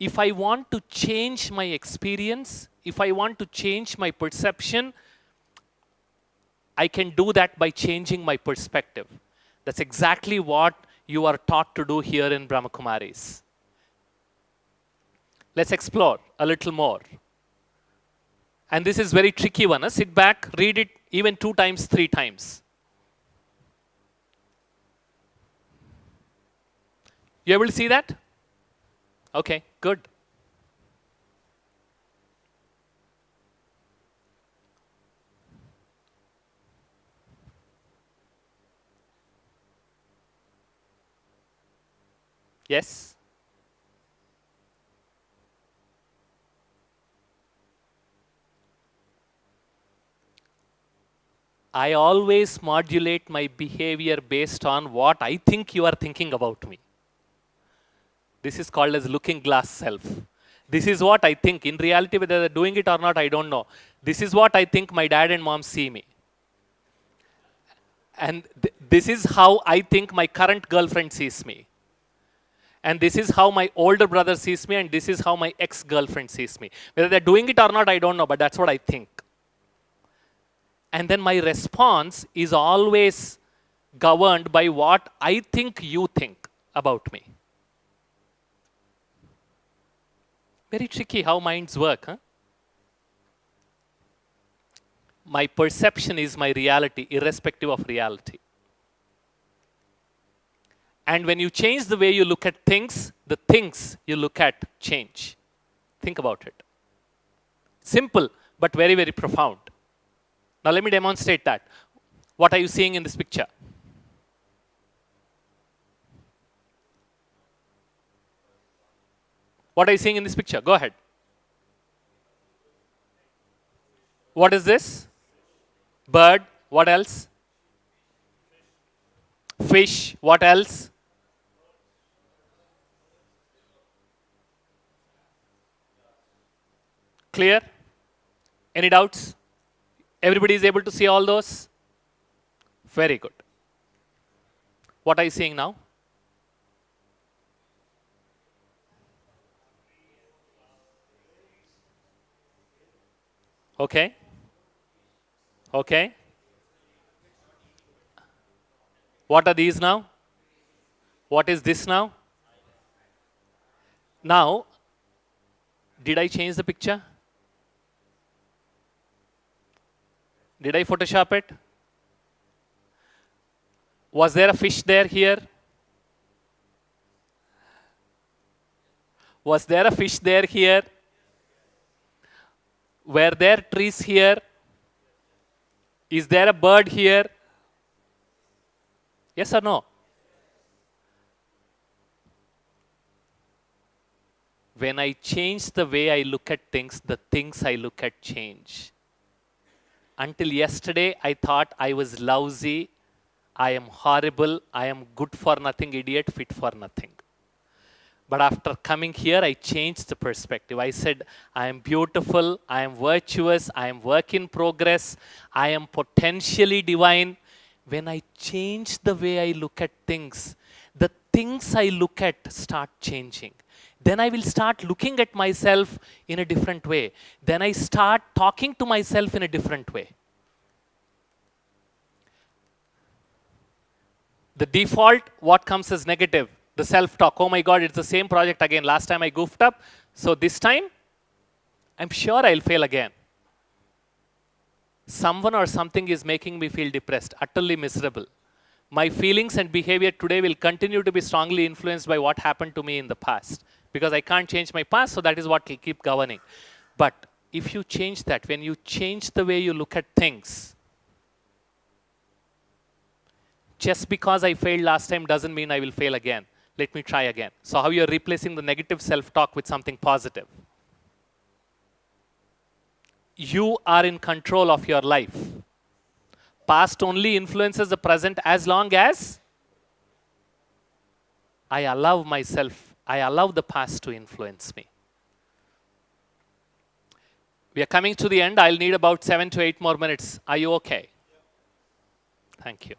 If I want to change my experience, if I want to change my perception, I can do that by changing my perspective. That's exactly what you are taught to do here in Brahmakumaris. Let's explore a little more. And this is very tricky one. Sit back, read it even 2 times, 3 times. You able to see that? Okay, good. Yes? I always modulate my behavior based on what I think you are thinking about me. This is called as looking glass self. This is what I think. In reality, whether they're doing it or not, I don't know. This is what I think my dad and mom see me. And this is how I think my current girlfriend sees me. And this is how my older brother sees me, and this is how my ex-girlfriend sees me. Whether they're doing it or not, I don't know, but that's what I think. And then my response is always governed by what I think you think about me. Very tricky how minds work, huh? My perception is my reality, irrespective of reality. And when you change the way you look at things, the things you look at change. Think about it. Simple, but very, very profound. Now let me demonstrate that. What are you seeing in this picture? What are you seeing in this picture? Go ahead. What is this? Bird. What else? Fish. What else? Clear? Any doubts? Everybody is able to see all those? Very good. What are you seeing now? Okay. Okay. What are these now? What is this now? Now, did I change the picture? Did I Photoshop it? Was there a fish there here? Was there a fish there here? Were there trees here? Is there a bird here? Yes or no? When I change the way I look at things, the things I look at change. Until yesterday, I thought I was lousy, I am horrible, I am good for nothing, idiot, fit for nothing. But after coming here, I changed the perspective. I said, I am beautiful, I am virtuous, I am work in progress, I am potentially divine. When I change the way I look at things, the things I look at start changing. Then I will start looking at myself in a different way. Then I start talking to myself in a different way. The default, what comes as negative? The self-talk. Oh my God, it's the same project again. Last time I goofed up. So this time, I'm sure I'll fail again. Someone or something is making me feel depressed, utterly miserable. My feelings and behavior today will continue to be strongly influenced by what happened to me in the past. Because I can't change my past, so that is what will keep governing. But if you change that, when you change the way you look at things, just because I failed last time doesn't mean I will fail again. Let me try again. So how you're replacing the negative self-talk with something positive. You are in control of your life. Past only influences the present as long as I allow myself, I allow the past to influence me. We are coming to the end. I'll need about 7 to 8 more minutes. Are you okay? Thank you.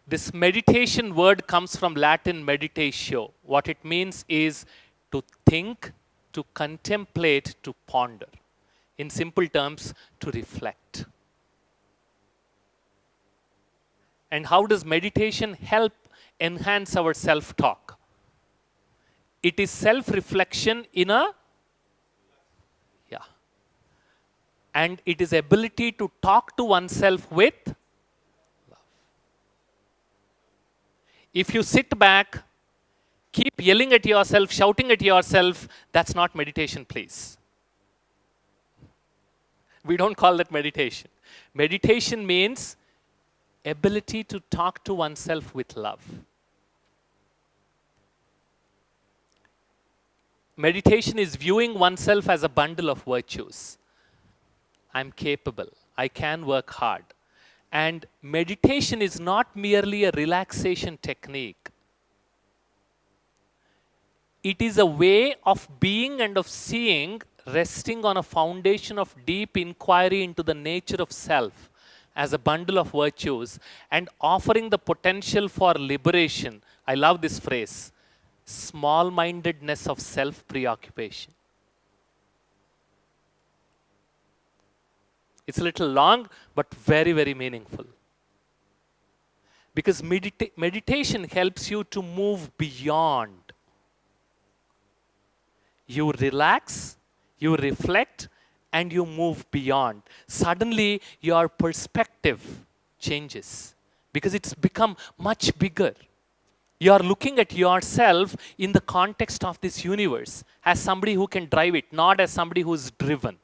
This meditation word comes from Latin meditatio. What it means is to think, to contemplate, to ponder. In simple terms, to reflect. And how does meditation help enhance our self-talk? It is self-reflection in a, and it is ability to talk to oneself with love. If you sit back, keep yelling at yourself, shouting at yourself, that's not meditation, please. We don't call that meditation. Meditation means ability to talk to oneself with love. Meditation is viewing oneself as a bundle of virtues. I'm capable. I can work hard. And meditation is not merely a relaxation technique. It is a way of being and of seeing, resting on a foundation of deep inquiry into the nature of self as a bundle of virtues and offering the potential for liberation. I love this phrase, small mindedness of self preoccupation. It's a little long, but very, very meaningful. Because meditation helps you to move beyond. You relax, you reflect, and you move beyond. Suddenly, your perspective changes because it's become much bigger. You are looking at yourself in the context of this universe as somebody who can drive it, not as somebody who is driven.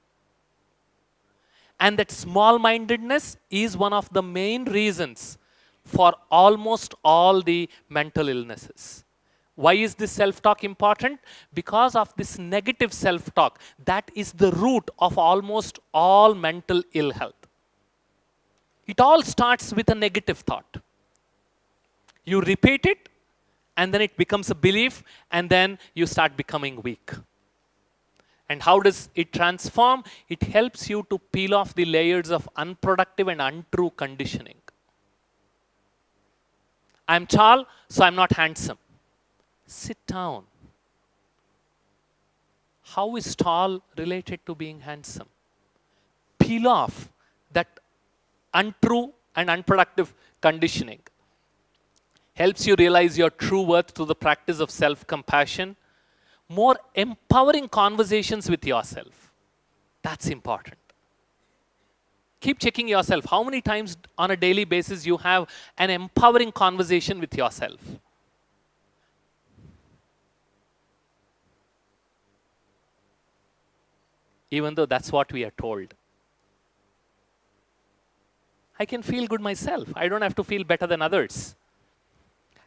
And that small mindedness is one of the main reasons for almost all the mental illnesses. Why is this self-talk important? Because of this negative self-talk. That is the root of almost all mental ill health. It all starts with a negative thought. You repeat it, and then it becomes a belief, and then you start becoming weak. And how does it transform? It helps you to peel off the layers of unproductive and untrue conditioning. I'm tall, so I'm not handsome. Sit down. How is tall related to being handsome? Peel off that untrue and unproductive conditioning. Helps you realize your true worth through the practice of self-compassion. More empowering conversations with yourself. That's important. Keep checking yourself. How many times on a daily basis you have an empowering conversation with yourself? Even though that's what we are told. I can feel good myself. I don't have to feel better than others.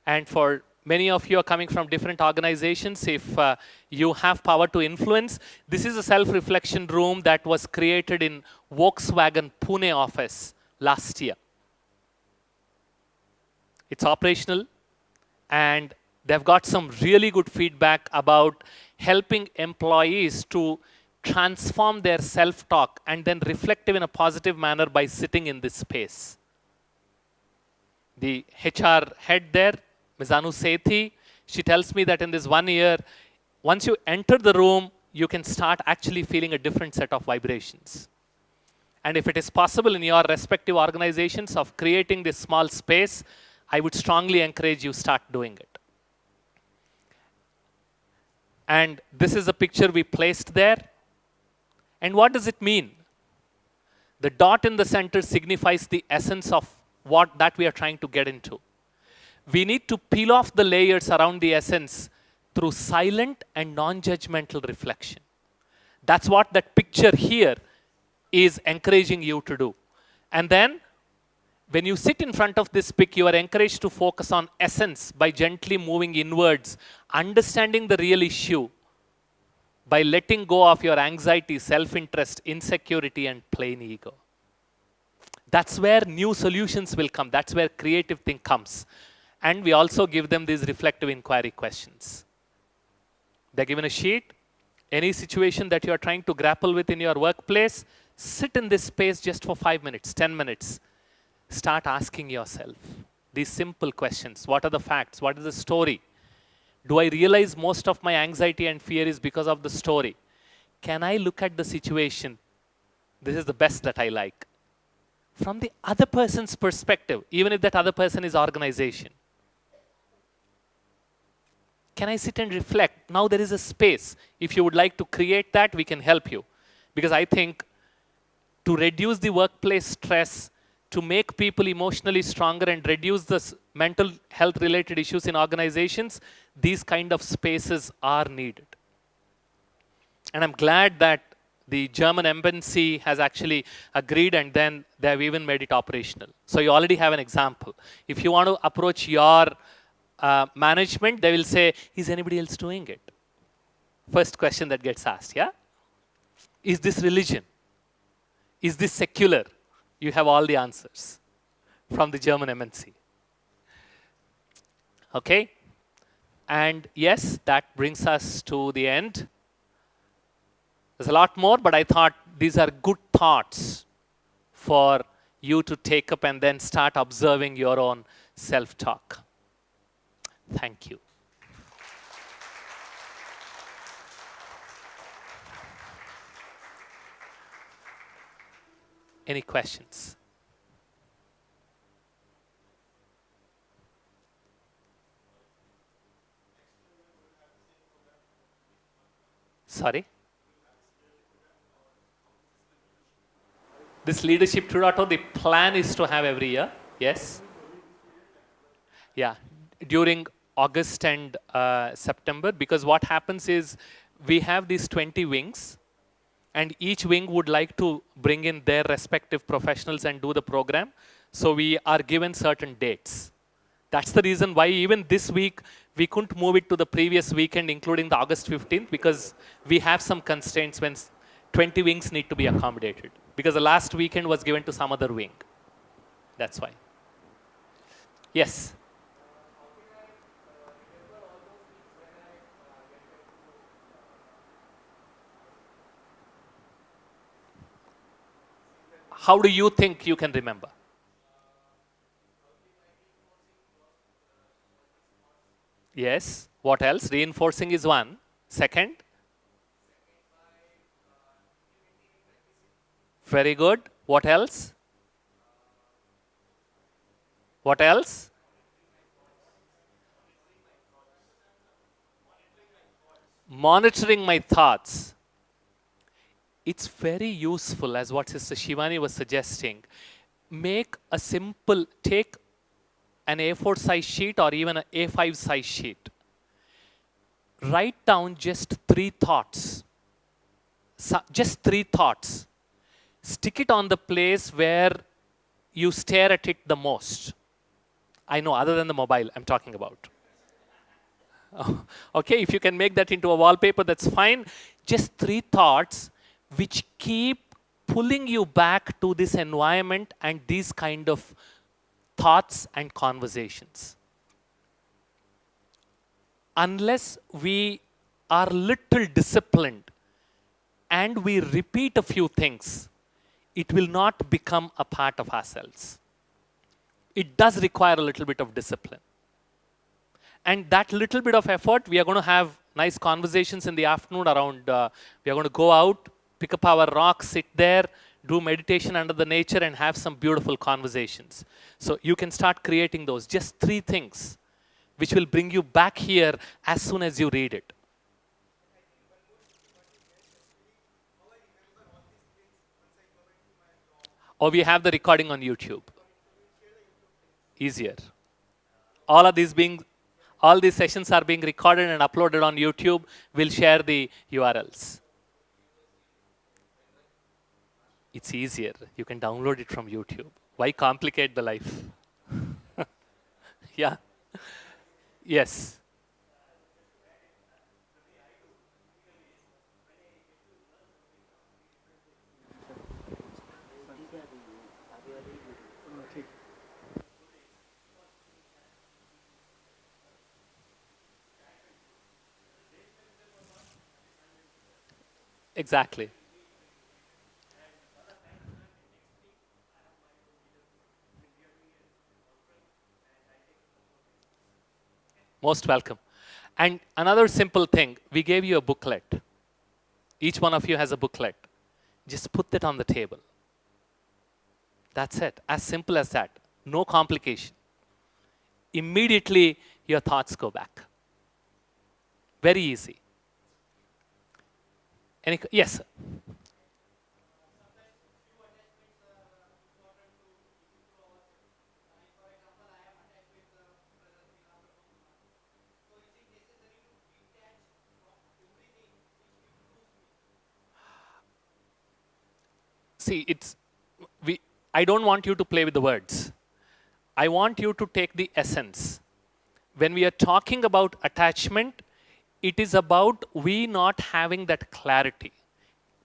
And for many of you are coming from different organizations, if you have power to influence, this is a self-reflection room that was created in Volkswagen Pune office last year. It's operational, and they've got some really good feedback about helping employees to transform their self-talk and then reflect in a positive manner by sitting in this space. The HR head there, Ms. Anu Sethi, she tells me that in this 1 year, once you enter the room, you can start actually feeling a different set of vibrations. And if it is possible in your respective organizations of creating this small space, I would strongly encourage you start doing it. And this is a picture we placed there. And what does it mean? The dot in the center signifies the essence of what that we are trying to get into. We need to peel off the layers around the essence through silent and non-judgmental reflection. That's what that picture here is encouraging you to do. And then, when you sit in front of this pic, you are encouraged to focus on essence by gently moving inwards, understanding the real issue, by letting go of your anxiety, self-interest, insecurity, and plain ego. That's where new solutions will come. That's where creative thing comes. And we also give them these reflective inquiry questions. They're given a sheet. Any situation that you're trying to grapple with in your workplace, sit in this space just for 5 minutes, 10 minutes. Start asking yourself these simple questions. What are the facts? What is the story? Do I realize most of my anxiety and fear is because of the story? Can I look at the situation? This is the best that I like. From the other person's perspective, even if that other person is organization. Can I sit and reflect? Now there is a space. If you would like to create that, we can help you. Because I think to reduce the workplace stress, to make people emotionally stronger and reduce the mental health related issues in organizations, these kind of spaces are needed. And I'm glad that the German embassy has actually agreed, and then they have even made it operational. So you already have an example. If you want to approach your management, they will say, is anybody else doing it? First question that gets asked, yeah? Is this religion? Is this secular? You have all the answers from the German MNC. Okay? And yes, that brings us to the end. There's a lot more, but I thought these are good thoughts for you to take up and then start observing your own self-talk. Thank you. Any questions? Sorry? This leadership 2.0, the plan is to have every year. Yes? Yeah, during August and September, because what happens is we have these 20 wings, and each wing would like to bring in their respective professionals and do the program. So we are given certain dates. That's the reason why even this week we couldn't move it to the previous weekend, including the August 15th, because we have some constraints when 20 wings need to be accommodated. Because the last weekend was given to some other wing. That's why. Yes. How do you think you can remember? Yes. What else? Reinforcing is one. Second? Very good. What else? What else? Monitoring my thoughts. It's very useful, as what Sister Shivani was suggesting. Make a simple, take an A4 size sheet or even an A5 size sheet. Write down just 3 thoughts. Just 3 thoughts. Stick it on the place where you stare at it the most. I know, other than the mobile I'm talking about. Okay, if you can make that into a wallpaper, that's fine. Just 3 thoughts which keep pulling you back to this environment and these kind of thoughts and conversations. Unless we are little disciplined and we repeat a few things, it will not become a part of ourselves. It does require a little bit of discipline. And that little bit of effort, we are going to have nice conversations in the afternoon around, we are going to go out, pick up our rock, sit there, do meditation under the nature and have some beautiful conversations. So you can start creating those, just 3 things which will bring you back here as soon as you read it. Or we have the recording on YouTube. Easier. All these sessions are being recorded and uploaded on YouTube. We'll share the URLs. It's easier. You can download it from YouTube. Why complicate the life? Yeah. Yes. Exactly. Most welcome. And another simple thing, we gave you a booklet. Each one of you has a booklet. Just put that on the table. That's it. As simple as that. No complication. Immediately, your thoughts go back. Very easy. Yes, sir. See, I don't want you to play with the words. I want you to take the essence. When we are talking about attachment, It is about we not having that clarity.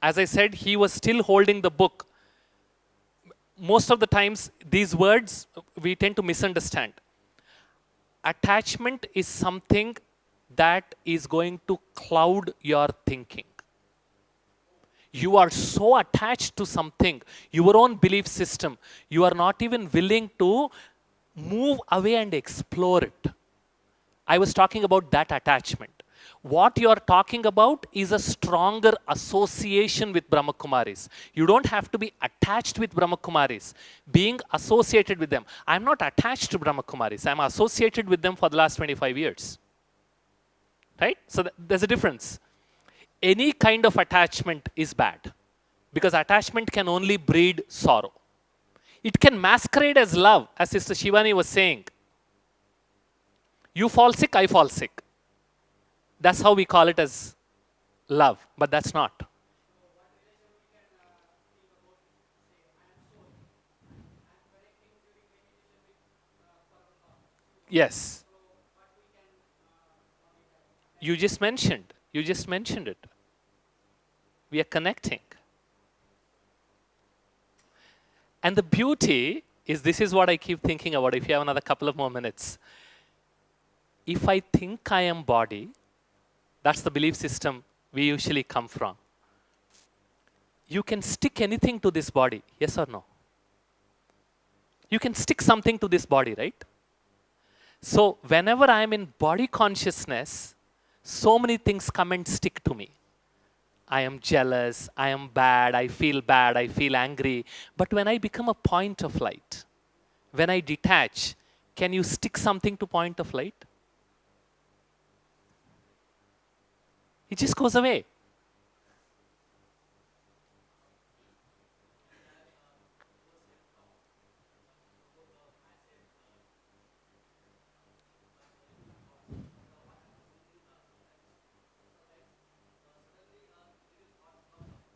As I said, he was still holding the book. Most of the times, these words we tend to misunderstand. Attachment is something that is going to cloud your thinking. You are so attached to something, your own belief system, you are not even willing to move away and explore it. I was talking about that attachment. What you are talking about is a stronger association with Brahmakumaris. You don't have to be attached with Brahmakumaris, being associated with them. I'm not attached to Brahmakumaris. I'm associated with them for the last 25 years. Right? So there's a difference. Any kind of attachment is bad because attachment can only breed sorrow. It can masquerade as love, as Sister Shivani was saying. You fall sick, I fall sick. That's how we call it as love, but that's not. Yes. You just mentioned it. We are connecting. And the beauty is, this is what I keep thinking about. If you have another couple of more minutes. If I think I am body, that's the belief system we usually come from. You can stick anything to this body, yes or no? You can stick something to this body, right? So whenever I am in body consciousness, so many things come and stick to me. I am jealous, I am bad, I feel angry. But when I become a point of light, when I detach, can you stick something to point of light? It just goes away.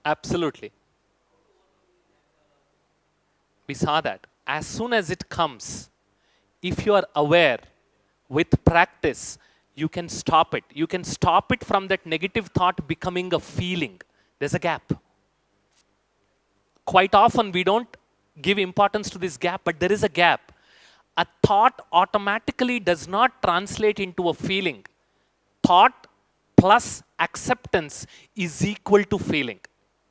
Absolutely. We saw that. As soon as it comes, if you are aware, with practice, you can stop it. You can stop it from that negative thought becoming a feeling. There's a gap. Quite often we don't give importance to this gap, but there is a gap. A thought automatically does not translate into a feeling. Thought plus acceptance is equal to feeling.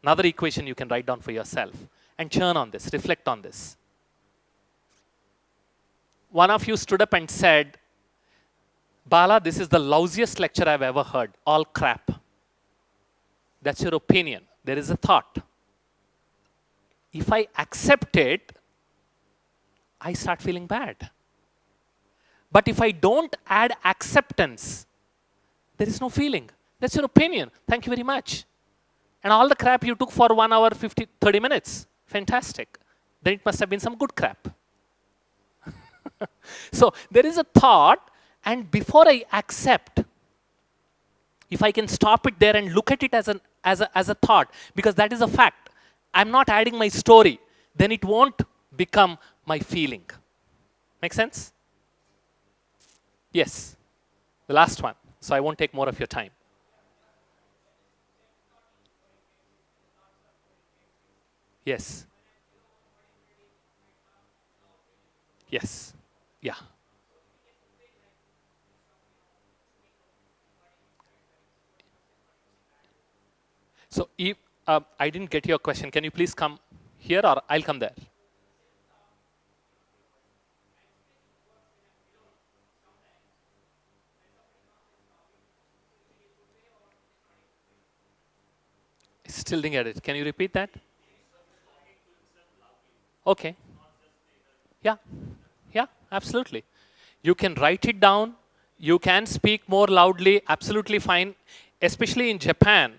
Another equation you can write down for yourself and churn on this, reflect on this. One of you stood up and said, Bala, this is the lousiest lecture I've ever heard. All crap. That's your opinion. There is a thought. If I accept it, I start feeling bad. But if I don't add acceptance, there is no feeling. That's your opinion. Thank you very much. And all the crap you took for 1 hour, 30 minutes. Fantastic. Then it must have been some good crap. So there is a thought, and before I accept, if I can stop it there and look at it as a thought, because that is a fact. I'm not adding my story, then it won't become my feeling. Make sense? Yes. The last one. So I won't take more of your time. Yes. Yes. Yeah. So if, I didn't get your question. Can you please come here or I'll come there? Still didn't get it. Can you repeat that? Okay. Yeah. Yeah, absolutely. You can write it down. You can speak more loudly. Absolutely fine. Especially in Japan,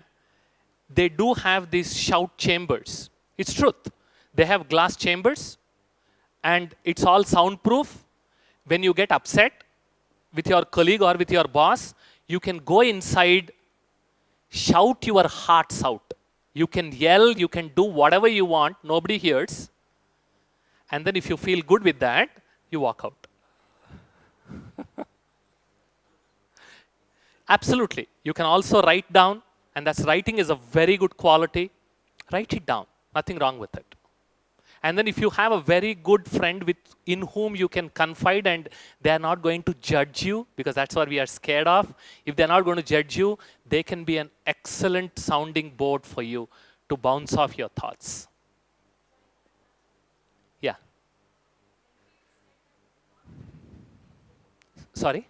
they do have these shout chambers. It's truth. They have glass chambers and it's all soundproof. When you get upset with your colleague or with your boss, you can go inside, shout your hearts out. You can yell, you can do whatever you want, nobody hears. And then if you feel good with that, you walk out. Absolutely. You can also write down, and that's writing is a very good quality. Write it down, nothing wrong with it. And then if you have a very good friend in whom you can confide and they are not going to judge you, because that's what we are scared of. If they're not going to judge you, they can be an excellent sounding board for you to bounce off your thoughts. Yeah. Sorry?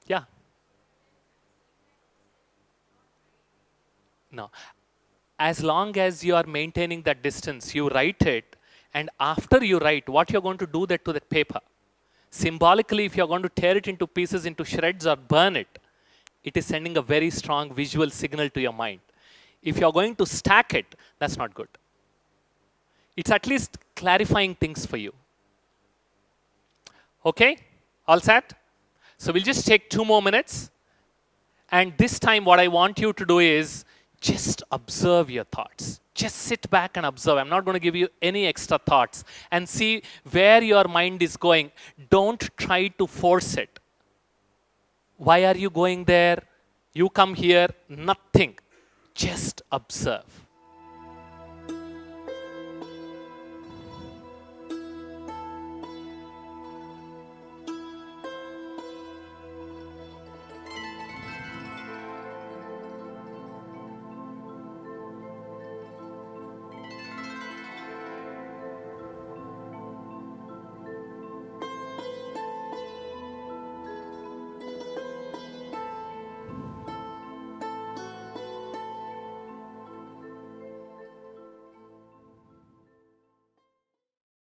Yeah. No. As long as you are maintaining that distance, you write it, and after you write, what you're going to do that to that paper. Symbolically, if you're going to tear it into pieces, into shreds, or burn it, it is sending a very strong visual signal to your mind. If you're going to stack it, that's not good. It's at least clarifying things for you. Okay? All set? So we'll just take 2 more minutes. And this time, what I want you to do is just observe your thoughts. Just sit back and observe. I'm not going to give you any extra thoughts and see where your mind is going. Don't try to force it. Why are you going there? You come here, nothing. Just observe.